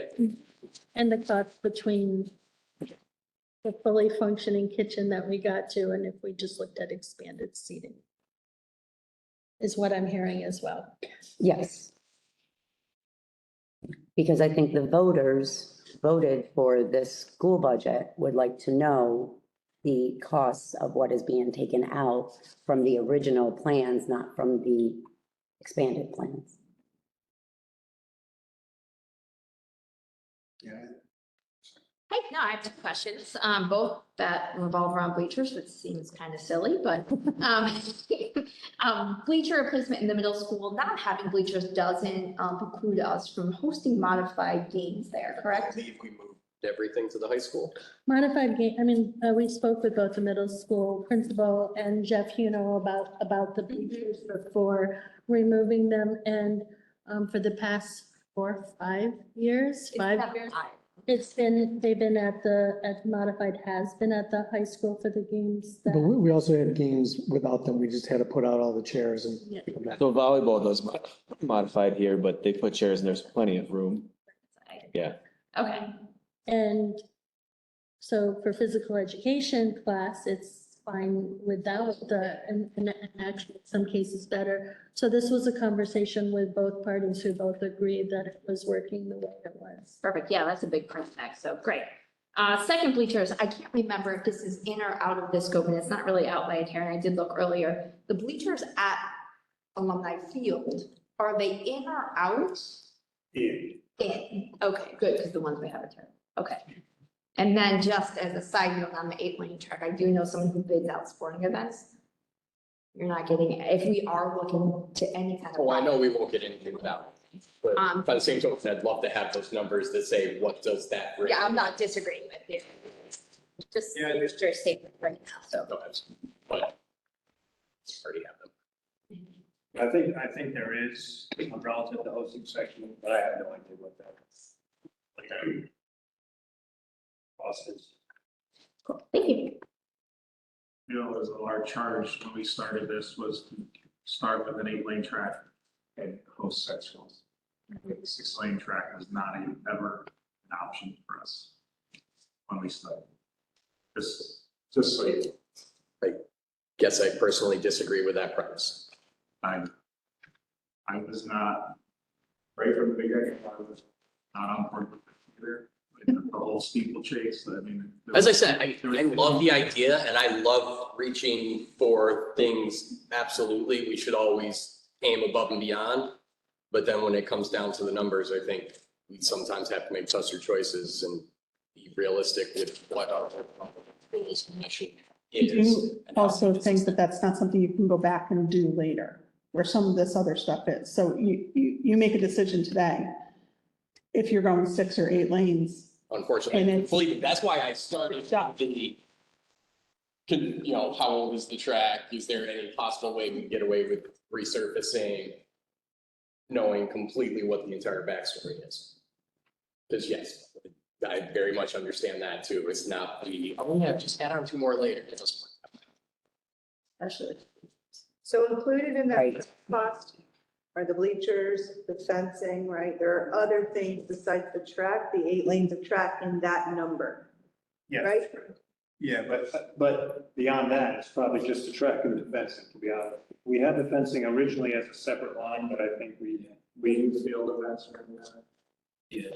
And the cost between the fully functioning kitchen that we got to, and if we just looked at expanded seating, is what I'm hearing as well. yes. Because I think the voters voted for this school budget would like to know the costs of what is being taken out from the original plans, not from the expanded plans. Hey, no, I have two questions, both that revolve around bleachers, which seems kind of silly, but bleacher replacement in the middle school, not having bleachers doesn't preclude us from hosting modified games there, I correct? believe we moved everything to the high school. Modified game, I mean, we spoke with both the middle school principal and Jeff, about the bleachers before removing them. And for the past 5 years, they've been modified has been at the high school for the games. But we also had games without them. We just had to put out all the chairs and. Yeah. So volleyball does modified here, but they put chairs and there's plenty of room. Yeah. Okay, And so for physical education class, it's fine without and actually in some cases better. So this was a conversation with both parties who both agreed that it was working the way it was. perfect, yeah, that's a big print tag, so great. Second bleachers, I can't remember if this is in or out of this scope, and it's not really outlined here, and I did look earlier. The bleachers at Alumni Field, are they in or out? In, okay, good, because the ones we have are terrible, okay. And then just as a side note on the 8-lane track, I do know someone who bids out sporting events. You're not getting, if we are looking to any kind of. Oh, I know we won't get anything without. But by the same token, I'd love to have those numbers that say, what does that bring? Yeah, I'm not disagreeing with you. Just your statement right now, so. No, but already have them. I think there is a relative to hosting section, but I have no idea what that is. Like, cost is. Cool, thank you. You know, it was a large charge when we started this was to start with an 8-lane track and host sectionals. 6-lane track was not even ever an option for us when we started. Just so you, Guess I personally disagree with that premise. I was not, right from the beginning, I was not on board with it either. The whole steeplechase, I mean. As I said, I love the idea and I love reaching for things. Absolutely. We should always aim above and beyond. But then when it comes down to the numbers, I think we sometimes have to make tougher choices and be realistic with what our mission Do is. you also think that that's not something you can go back and do later, where some of this other stuff is? So you make a decision today. If you're going 6 or 8 lanes, Unfortunately, And I it's- completely, that's why I started the, how old is the track? Is there any possible way we can get away with resurfacing? Knowing completely what the entire backstory is. Because yes, I very much understand that too. It's not the, oh yeah, just add on 2 more later. It doesn't work. Especially. So included in that Right. cost are the bleachers, the fencing, right? There are other things besides the track, the 8 lanes of track in that number, Yeah, right? yeah, but beyond that, it's probably just the track and the fencing, to be honest. We had the fencing originally as a separate line, but I think we feel the fence. Yeah.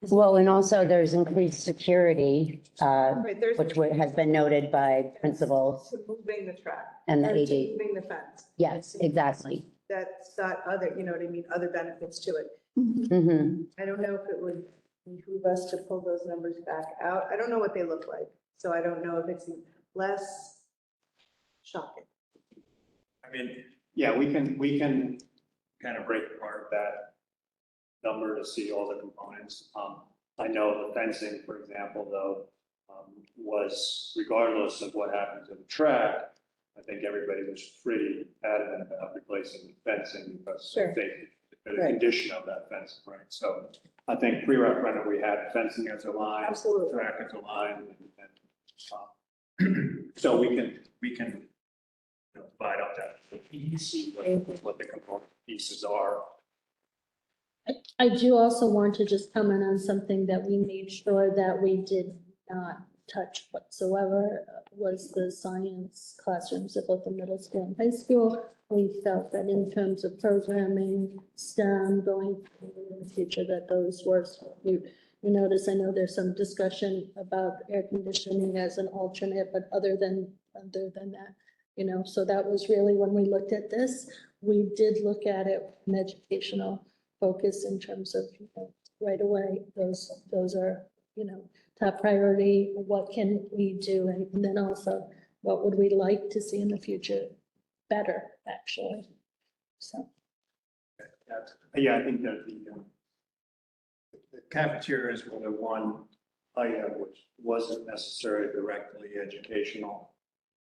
Well, and also there's increased security, Right, there's which has been noted by principals moving the track and the and AD. moving the fence. Yes, exactly. That's got other, you know what I mean, other benefits to it. Mhm. I don't know if it would behoove us to pull those numbers back out. I don't know what they look like. So I don't know if it's less shocking. I mean, yeah, we can kind of break apart that number to see all the components. I know the fencing, for example, though, was regardless of what happened to the track, I think everybody was pretty adamant about replacing the fencing because Sure. of safety, the Right. condition of that fencing, right? So I think pre-referendum, we had fencing as a line, Absolutely. track as a line, and so we can divide up that piece, what the component pieces are. I do also want to just comment on something that we made sure that we did not touch whatsoever, was the science classrooms at both the middle school and high school. We felt that in terms of programming, STEM, going forward, the future that those works. You notice, I know there's some discussion about air conditioning as an alternate, but other than that, you know, so that was really when we looked at this, we did look at it from educational focus in terms of, you know, right away, those are, you know, top priority, what can we do? And then also, what would we like to see in the future better, actually? So. Yeah, I think that the cafeterias were the one item which wasn't necessarily directly educational.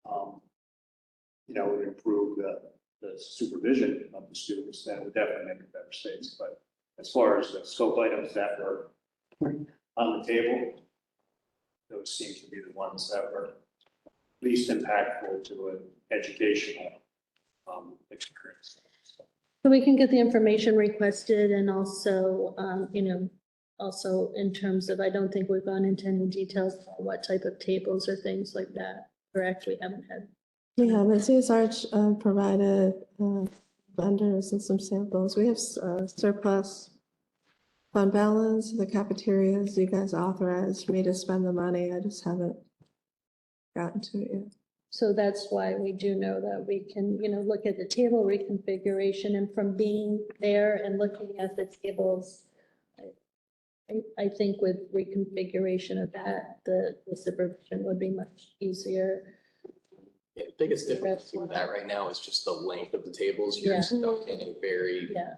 You know, would improve the supervision of the students, that would definitely make a better space. But as far as the scope items that were on the table, those seem to be the ones that were least impactful to an educational experience. So we can get the information requested and also, you know, also in terms of, I don't think we've gone into any details about what type of tables or things like that, correct? We haven't had. Yeah, the CSR provided vendors and some samples. We have surplus fund balance, the cafeterias. You guys authorized me to spend the money. I just haven't gotten to it yet. So that's why we do know that we can, you know, look at the table reconfiguration, and from being there and looking at the tables, I think with reconfiguration of that, the supervision would be much easier. Yeah, the biggest difference with that right now is just the length of the tables. You're Yeah. stuck in a very Yeah.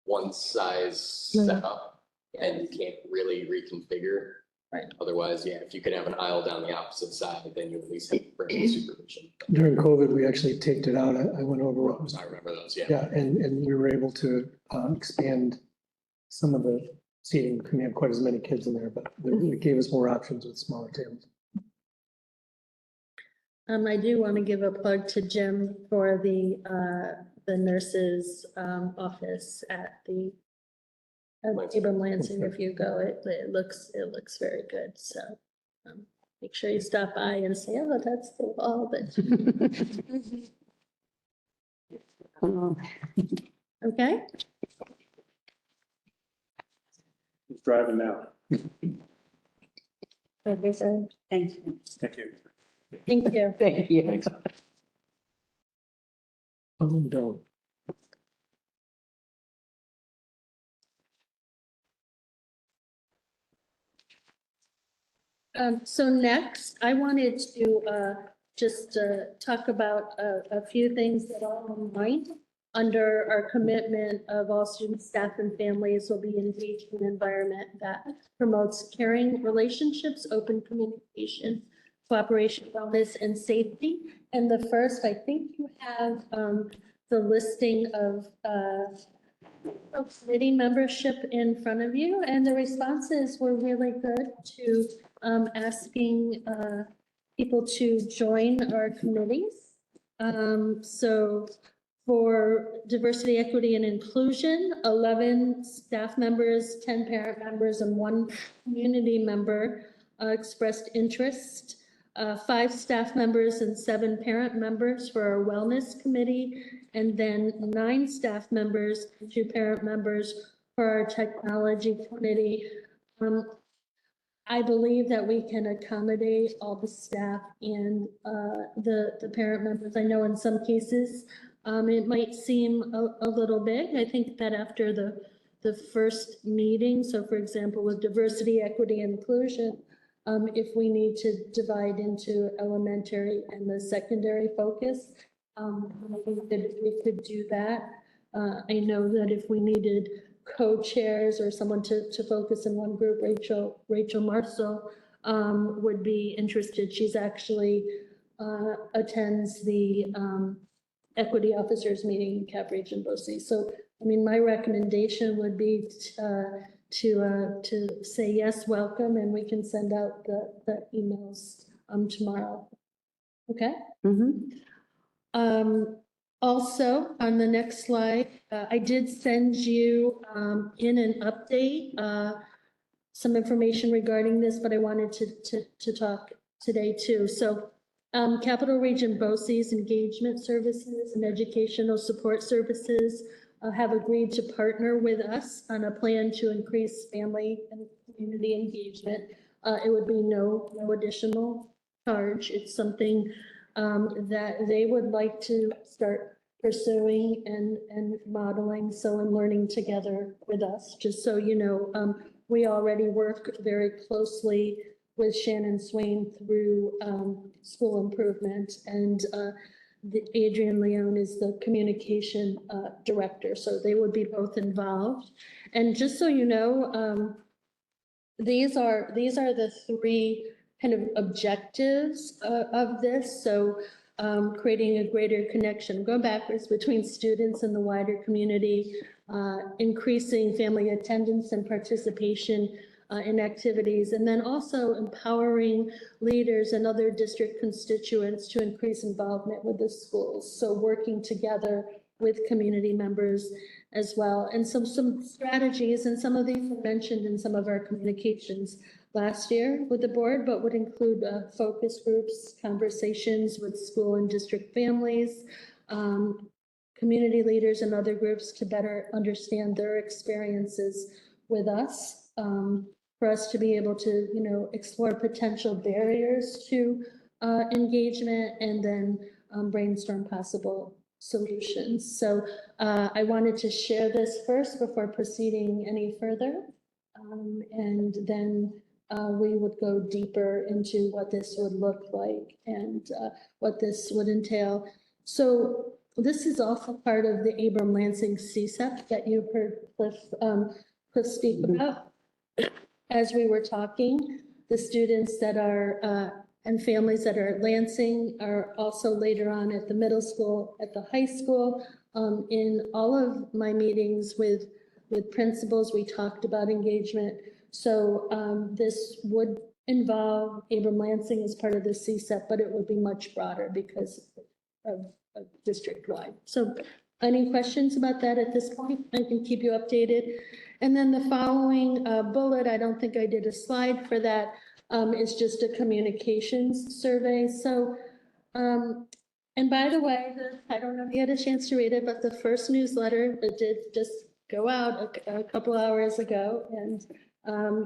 one size setup and you can't really reconfigure. Right. Otherwise, yeah, if you could have an aisle down the opposite side, then you at least have bring supervision. During COVID, we actually taped it out. I went over what was, I remember those, yeah. yeah, and we were able to expand some of the seating. Couldn't have quite as many kids in there, but it gave us more options with smaller tables. I do want to give a plug to Jim for the nurses office at the Abram Lansing. If you go, it looks very good. So make sure you stop by and say, oh, that's the wall. But okay. Who's driving now? Thank you. Thank you. Thank you. Thank you. Thanks. Oh, no. So next, I wanted to just talk about a few things that are on mind under our commitment of all students, staff, and families will be engaged in an environment that promotes caring relationships, open communication, cooperation, wellness, and safety. And the first, I think you have the listing of committee membership in front of you, and the responses were really good to asking people to join our committees. So for diversity, equity, and inclusion, 11 staff members, 10 parent members, and 1 community member expressed interest. 5 staff members and 7 parent members for our wellness committee, and then 9 staff members, 2 parent members for our technology committee. I believe that we can accommodate all the staff and the parent members. I know in some cases it might seem a little big. I think that after the first meeting, so for example, with diversity, equity, and inclusion, if we need to divide into elementary and the secondary focus, we could do that. I know that if we needed co-chairs or someone to focus in one group, Rachel Marcel would be interested. She's actually attends the equity officers meeting in Cap Region BOCES. So, I mean, my recommendation would be to say yes, welcome, and we can send out the emails tomorrow. Okay? Also, on the next slide, I did send you in an update some information regarding this, but I wanted to talk today too. So Capital Region BOCES engagement services and educational support services have agreed to partner with us on a plan to increase family and community engagement. It would be no additional charge. It's something that they would like to start pursuing and modeling. So I'm learning together with us, just so you know, we already work very closely with Shannon Swain through school improvement, and Adrian Leone is the communication director, so they would be both involved. And just so you know, these are the three kind of objectives of this. So creating a greater connection, going backwards, between students and the wider community, increasing family attendance and participation in activities, and then also empowering leaders and other district constituents to increase involvement with the schools. So working together with community members as well. And some strategies, and some of these were mentioned in some of our communications last year with the board, but would include focus groups, conversations with school and district families, community leaders and other groups to better understand their experiences with us, for us to be able to, you know, explore potential barriers to engagement, and then brainstorm possible solutions. So I wanted to share this first before proceeding any further. And then we would go deeper into what this would look like and what this would entail. So this is also part of the Abram Lansing CCEP that you heard Cliff speak about. As we were talking, the students that are and families that are at Lansing are also later on at the middle school, at the high school. In all of my meetings with principals, we talked about engagement. So this would involve Abram Lansing as part of the CCEP, but it would be much broader because of district-wide. So any questions about that at this point? I can keep you updated. And then the following bullet, I don't think I did a slide for that, is just a communications survey. So, and by the way, I don't know if you had a chance to read it, but the first newsletter that did just go out a couple hours ago. And,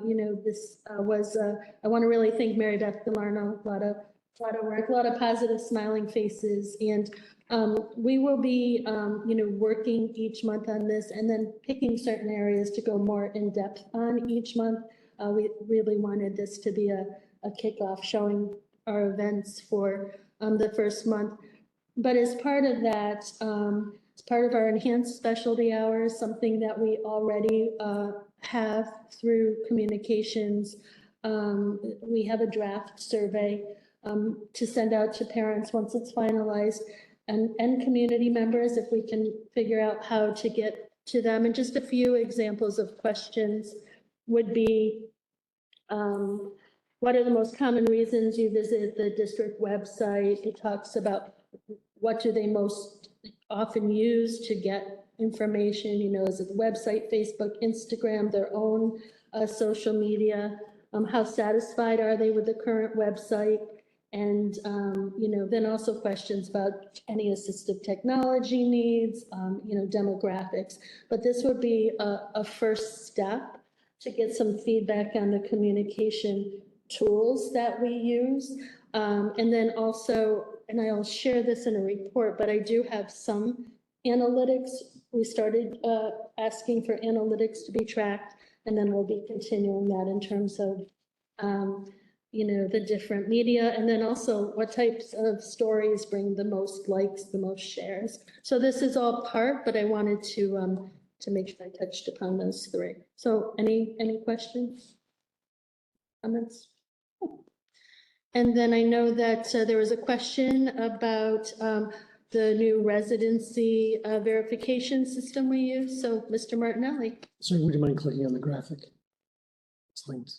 you know, this was, I want to really thank Mary Beth Delarno, a lot of work, a lot of positive smiling faces. And we will be, you know, working each month on this and then picking certain areas to go more in depth on each month. We really wanted this to be a kickoff, showing our events for the first month. But as part of that, as part of our enhanced specialty hours, something that we already have through communications, we have a draft survey to send out to parents once it's finalized, and community members, if we can figure out how to get to them. And just a few examples of questions would be, what are the most common reasons you visit the district website? It talks about what do they most often use to get information, you know, is it the website, Facebook, Instagram, their own social media? How satisfied are they with the current website? And, you know, then also questions about any assistive technology needs, you know, demographics. But this would be a first step to get some feedback on the communication tools that we use. And then also, and I'll share this in a report, but I do have some analytics. We started asking for analytics to be tracked, and then we'll be continuing that in terms of, you know, the different media, and then also what types of stories bring the most likes, the most shares. So this is all part, but I wanted to make sure I touched upon those three. So any questions, comments? And then I know that there was a question about the new residency verification system we use. So Mr. Martinelli. Sir, would you mind clicking on the graphic? It's linked.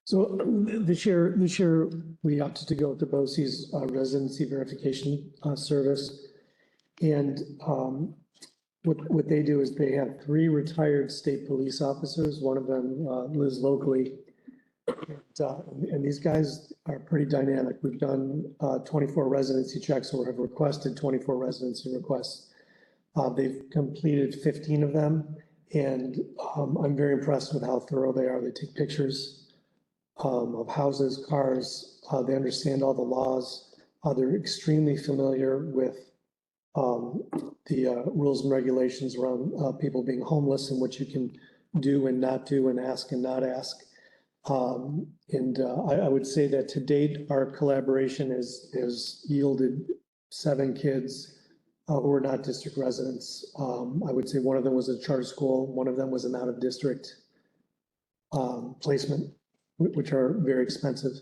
So this year we opted to go with the BOCE's residency verification service. And what they do is they have 3 retired state police officers. One of them lives locally. And these guys are pretty dynamic. We've done 24 residency checks, or have requested 24 residency requests They've completed 15 of them, and I'm very impressed with how thorough they are. They take pictures of houses, cars. They understand all the laws. They're extremely familiar with the rules and regulations around people being homeless and what you can do and not do and ask and not ask. I would say that to date, our collaboration has yielded 7 kids who are not district residents. I would say one of them was a charter school, one of them was an out-of-district placement, which are very expensive.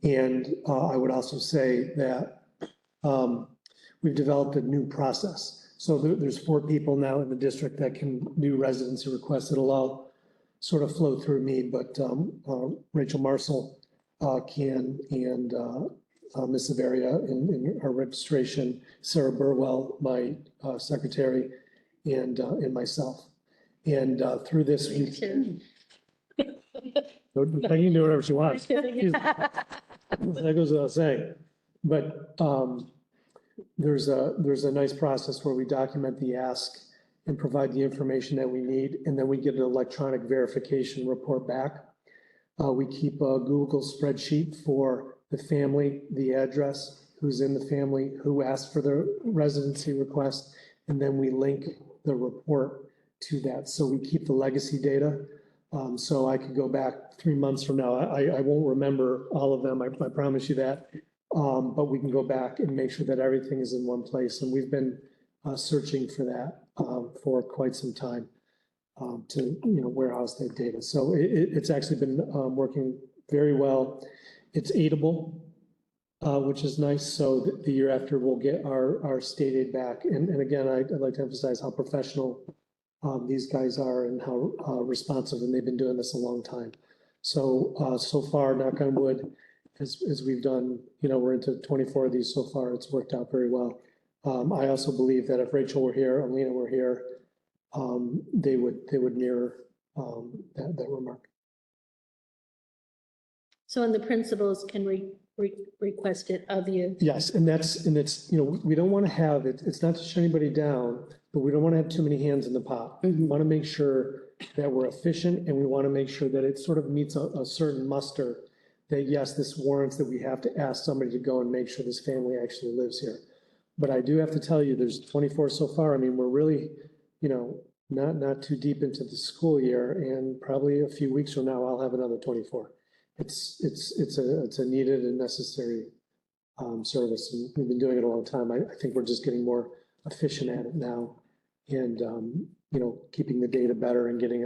And I would also say that we've developed a new process. So there's 4 people now in the district that can do residency requests. It'll all sort of flow through me, but Rachel Marcel can, and Ms. Averia in our registration, Sarah Burwell, my secretary, and myself. And through this, Me too. I can do whatever she wants. That goes without saying. But there's a nice process where we document the ask and provide the information that we need, and then we get an electronic verification report back. We keep a Google spreadsheet for the family, the address, who's in the family, who asked for the residency request, and then we link the report to that. So we keep the legacy data. So I could go back 3 months from now. I won't remember all of them, I promise you that. But we can go back and make sure that everything is in one place. And we've been searching for that for quite some time to warehouse that data. So it's actually been working very well. It's aidable, which is nice. So the year after we'll get our state aid back. And again, I'd like to emphasize how professional these guys are and how responsive, and they've been doing this a long time. So so far, knock on wood, as we've done, we're into 24 of these so far. It's worked out very well. I also believe that if Rachel were here, Alina were here, they would mirror that remark. So and the principals can request it of you. Yes, and it's, we don't want to have it, it's not to shut anybody down, but we don't want to have too many hands in the pot. We want to make sure that we're efficient, and we want to make sure that it sort of meets a certain muster that, yes, this warrants that we have to ask somebody to go and make sure this family actually lives here. But I do have to tell you, there's 24 so far. I mean, we're really, not too deep into the school year, and probably a few weeks from now, I'll have another 24. It's a needed and necessary service, and we've been doing it a long time. I think we're just getting more efficient at it now, and keeping the data better and getting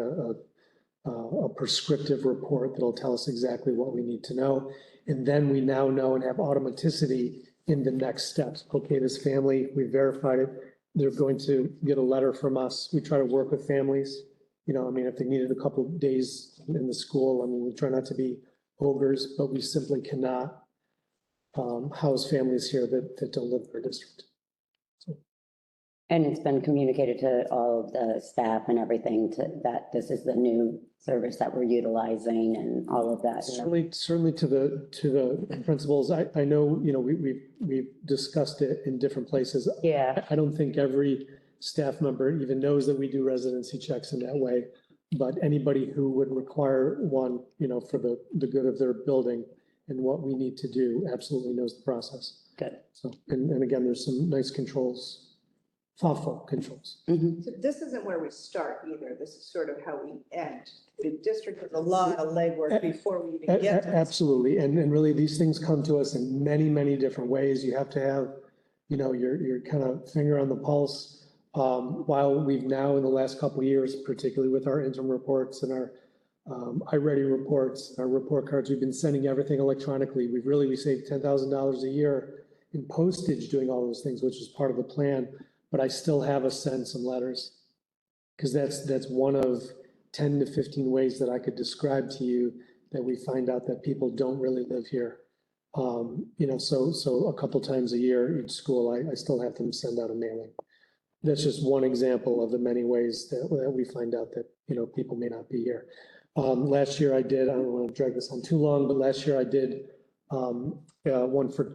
a prescriptive report that'll tell us exactly what we need to know. And then we now know and have automaticity in the next steps. Okay, this family, we verified it. They're going to get a letter from us. We try to work with families. If they needed a couple of days in the school, we try not to be ogres, but we simply cannot house families here that don't live in our district. And it's been communicated to all of the staff and everything that this is the new service that we're utilizing and all of that. Certainly to the principals. I know, we've discussed it in different places. Yeah. I don't think every staff member even knows that we do residency checks in that way, but anybody who would require one, for the good of their building and what we need to do absolutely knows the process. Good. So, and again, there's some nice controls. Thoughtful controls. So this isn't where we start either. This is sort of how we end. The district has a lot of legwork before we even get to this. Absolutely. And really, these things come to us in many, many different ways. You have to have, your kind of finger on the pulse. While we've now, in the last couple of years, particularly with our interim reports and our iReady reports, our report cards, we've been sending everything electronically. We saved $10,000 a year in postage doing all those things, which is part of the plan. But I still have us send some letters, because that's one of 10 to 15 ways that I could describe to you that we find out that people don't really live here. So a couple times a year each school, I still have them send out a mailing. That's just one example of the many ways that we find out that, people may not be here. Last year I did, I don't want to drag this on too long, but last year I did one for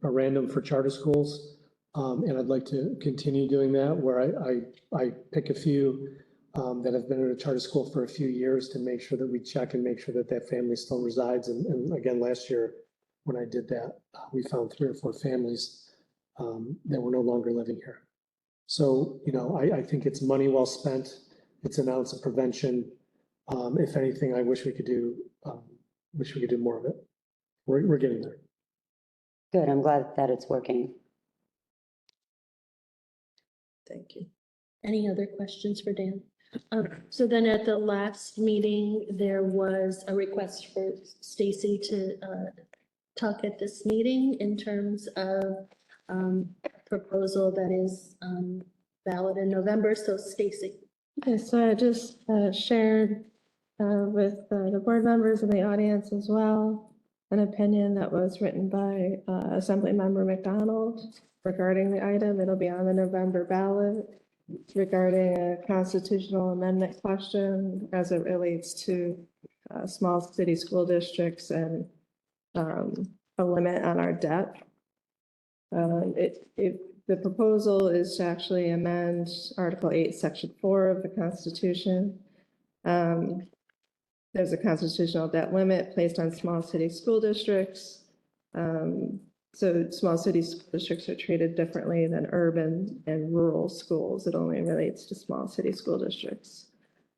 a random for charter schools. And I'd like to continue doing that where I pick a few that have been at a charter school for a few years to make sure that we check and make sure that that family still resides. And again, last year, when I did that, we found 3 or 4 families that were no longer living here. So, you know, I think it's money well spent. It's an ounce of prevention. If anything, I wish we could do more of it. We're getting there. Good, I'm glad that it's working. Thank you. Any other questions for Dan? So then at the last meeting, there was a request for Stacy to talk at this meeting in terms of proposal that is valid in November. So Stacy. Okay, so I just shared with the board members and the audience as well, an opinion that was written by Assemblymember McDonald regarding the item. It'll be on the November ballot regarding a constitutional amendment question as it relates to small city school districts and a limit on our debt. The proposal is to actually amend Article 8, Section 4 of the Constitution. There's a constitutional debt limit placed on small city school districts. So small city school districts are treated differently than urban and rural schools. It only relates to small city school districts.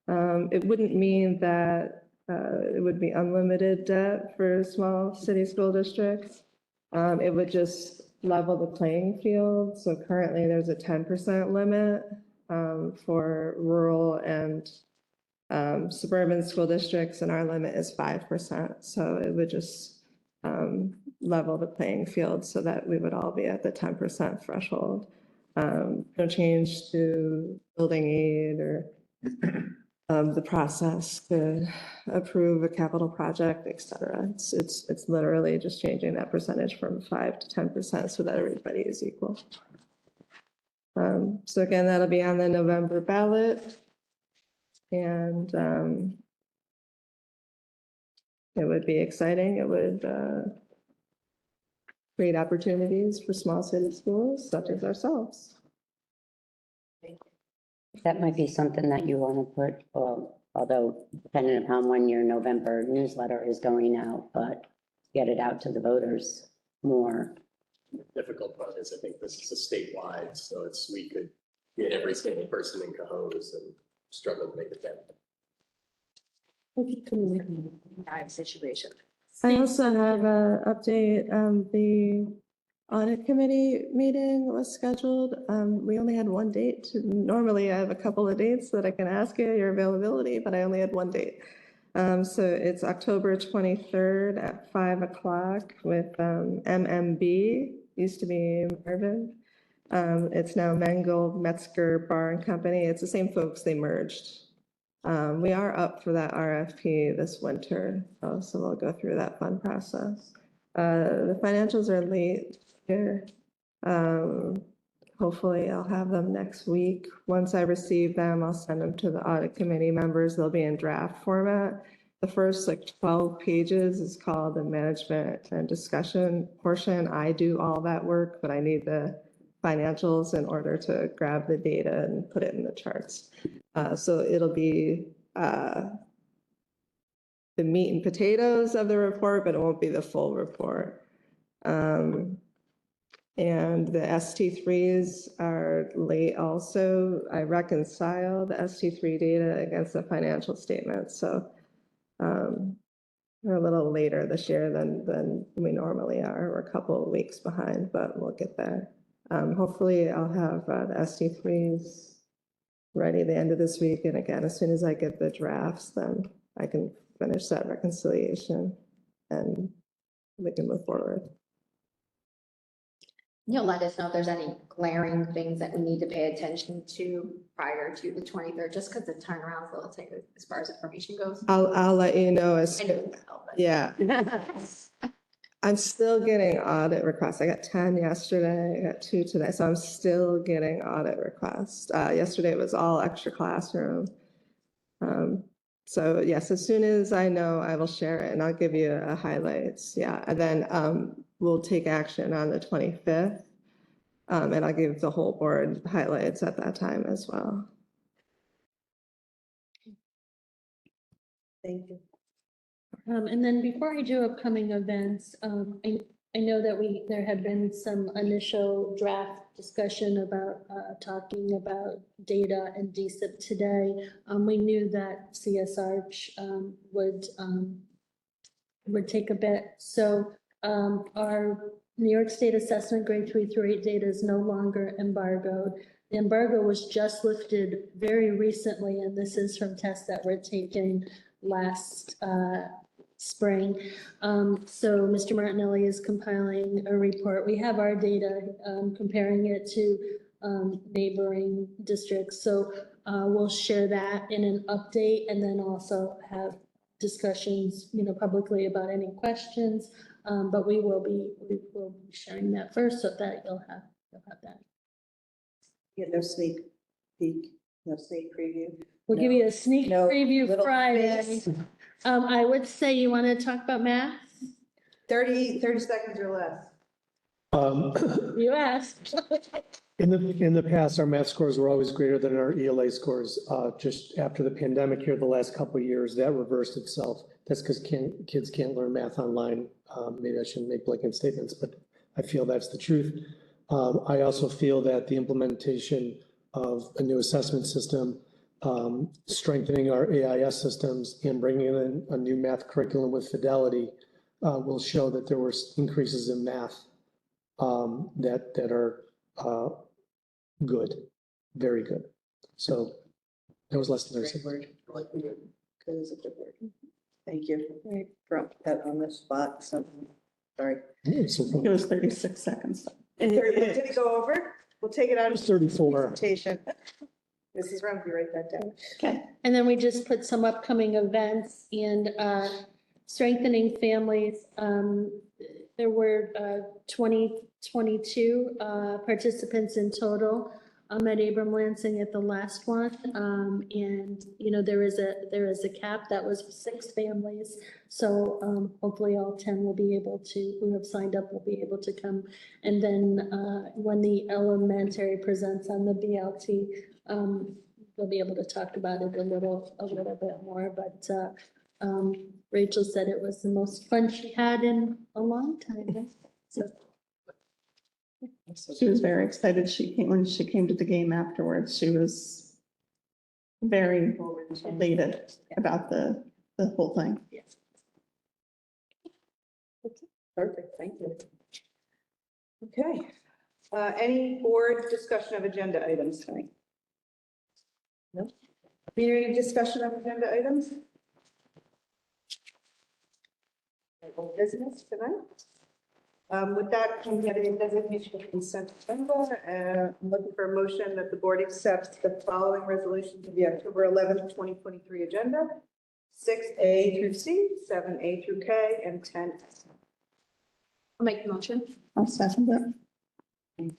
It wouldn't mean that it would be unlimited debt for small city school districts. It would just level the playing field. So currently there's a 10% limit for rural and suburban school districts, and our limit is 5%. So it would just level the playing field so that we would all be at the 10% threshold. No change to building aid or the process to approve a capital project, et cetera. It's literally just changing that percentage from 5 to 10% so that everybody is equal. So again, that'll be on the November ballot. And it would be exciting. It would create opportunities for small city schools such as ourselves. That might be something that you want to put, although depending upon when your November newsletter is going out, but get it out to the voters more. The difficult part is I think this is a statewide, so we could get every single person in Cohoes and struggle to make it happen. Situation. I also have an update. The audit committee meeting was scheduled. We only had one date. Normally I have a couple of dates that I can ask you your availability, but I only had one date. So it's October 23rd at 5 o'clock with MMB, used to be Marvin. It's now Mangold Metzger Bar and Company. It's the same folks, they merged. We are up for that RFP this winter, so we'll go through that fun process. The financials are late here. Hopefully I'll have them next week. Once I receive them, I'll send them to the audit committee members. They'll be in draft format. The first 12 pages is called the management and discussion portion. I do all that work, but I need the financials in order to grab the data and put it in the charts. So it'll be the meat and potatoes of the report, but it won't be the full report. And the ST3s are late also. I reconcile the ST3 data against the financial statements. So we're a little later this year than we normally are. We're a couple of weeks behind, but we'll get there. Hopefully I'll have the ST3s ready the end of this week. And again, as soon as I get the drafts, then I can finish that reconciliation and we can move forward. You'll let us know if there's any glaring things that we need to pay attention to prior to the 23rd, just because the turnaround will take as far as information goes. I'll let you know as, I know you will, but- yeah. I'm still getting audit requests. I got 10 yesterday, I got 2 today, so I'm still getting audit requests. Yesterday was all extra classroom. So yes, as soon as I know, I will share it and I'll give you highlights. Yeah, and then we'll take action on the 25th. And I'll give the whole board highlights at that time as well. Thank you. And then before I do upcoming events, I know that there had been some initial draft discussion about talking about data and DSIP today. We knew that CSR would take a bit. So our New York State Assessment Grade 3 through 8 data is no longer embargoed. The embargo was just lifted very recently, and this is from tests that were taken last spring. So Mr. Martinelli is compiling a report. We have our data, comparing it to neighboring districts. So we'll share that in an update and then also have discussions, publicly about any questions. But we will be sharing that first so that you'll have that. Yeah, no sneak peek, no sneak preview. We'll give you a sneak No preview little Friday. face. I would say you want to talk about math? 30 seconds or less. You asked. In the past, our math scores were always greater than our ELA scores. Just after the pandemic here, the last couple of years, that reversed itself. That's because kids can't learn math online. Maybe I shouldn't make blanket statements, but I feel that's the truth. I also feel that the implementation of a new assessment system, strengthening our AIS systems and bringing in a new math curriculum with Fidelity will show that there were increases in math that are good, very good. So that was less than Great word. I like the word. Good is a good word. Thank you Right. for that on the spot. So, sorry. It was 36 seconds. Did it go over? We'll take it out of 34. presentation. Mrs. Rumsey, write that down. Okay, and then we just put some upcoming events and strengthening families. There were 22 participants in total at Abram Lansing at the last one. And, there is a cap that was 6 families. So hopefully all 10 will be able to, who have signed up will be able to come. And then when the elementary presents on the BLT, we'll be able to talk about it a little bit more, but Rachel said it was the most fun she had in a long time. So. She was very excited. When she came to the game afterwards, she was very elated about the whole thing. Yes. Perfect, thank you. Okay. Any board discussion of agenda items tonight? No? Any discussion of agenda items? No business tonight? With that, can we get a designation of consent agenda? I'm looking for a motion that the board accepts the following resolution to the October 11th, 2023 agenda: 6A through C, 7A through K, and 10. I'll make the motion. I'll second it.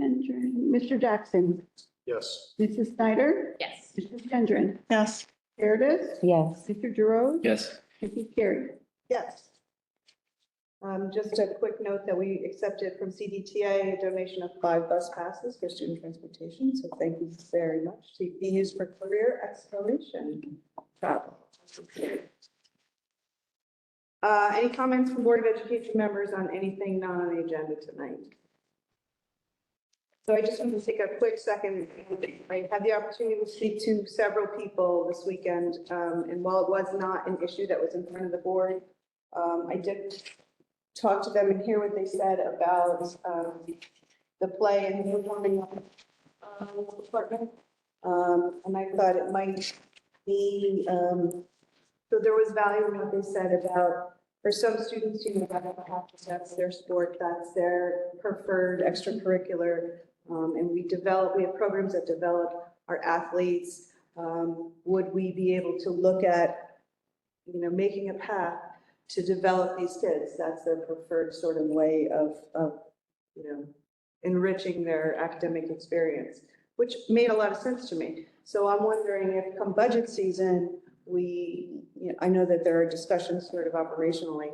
Mr. Jackson, Yes. Mrs. Snyder, Yes. Mrs. Gendron, Yes. Meredith, Yes. Mr. Giroux, Yes. Mrs. Carey. Yes. Just a quick note that we accepted from CDTA a donation of 5 bus passes for student transportation. So thank you very much. To be used for career exploration travel. Any comments from Board of Education members on anything not on the agenda tonight? So I just want to take a quick second. I had the opportunity to speak to several people this weekend, and while it was not an issue that was in front of the board, I did talk to them and hear what they said about the play and the performing department. And I thought it might be, so there was value in what they said about, for some students, that's their sport, that's their preferred extracurricular. And we have programs that develop our athletes. Would we be able to look at, making a path to develop these kids? That's their preferred sort of way of enriching their academic experience, which made a lot of sense to me. So I'm wondering if come budget season, I know that there are discussions sort of operationally,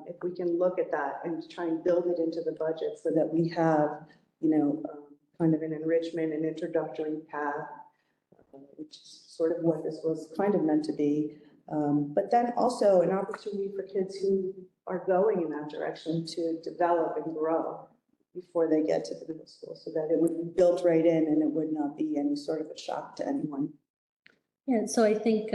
if if we can look at that and try and build it into the budget so that we have, kind of an enrichment and introductory path, which is sort of what this was kind of meant to be. But then also an opportunity for kids who are going in that direction to develop and grow before they get to the middle school, so that it would be built right in and it would not be any sort of a shock to anyone. Yeah, so I think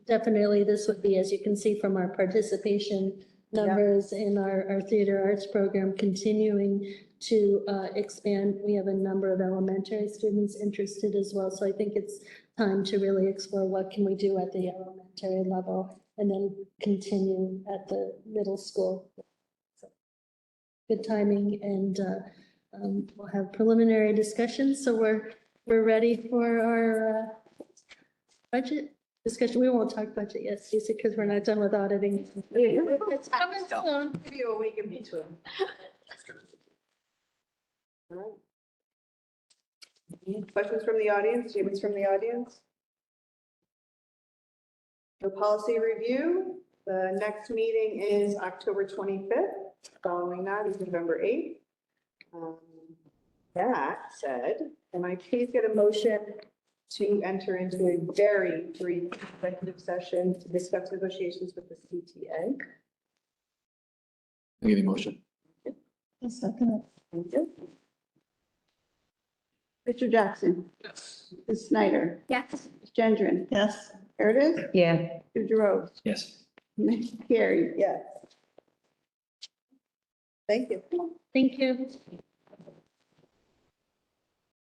definitely this would be, as you can see from our participation numbers in our theater arts program, continuing to expand. We have a number of elementary students interested as well. So I think it's time to really explore what can we do at the elementary level and then continue at the middle school. So, good timing, and we'll have preliminary discussions. So we're ready for our budget discussion. We won't talk budget yet, Stacey, because we're not done with auditing. It's coming soon. Give you a week in between. All right. Any questions from the audience? Statements from the audience? The policy review, the next meeting is October 25th. Following that is November 8th. That said, can I please get a motion to enter into a very brief executive session to discuss negotiations with the CTA? I'll give you a motion. A second. Thank you. Mr. Jackson. Yes. Ms. Snyder. Yes. Ms. Gendron. Yes. Meredith. Yeah. Mr. Rose. Yes. Motion carried. Yes. Thank you. Thank you.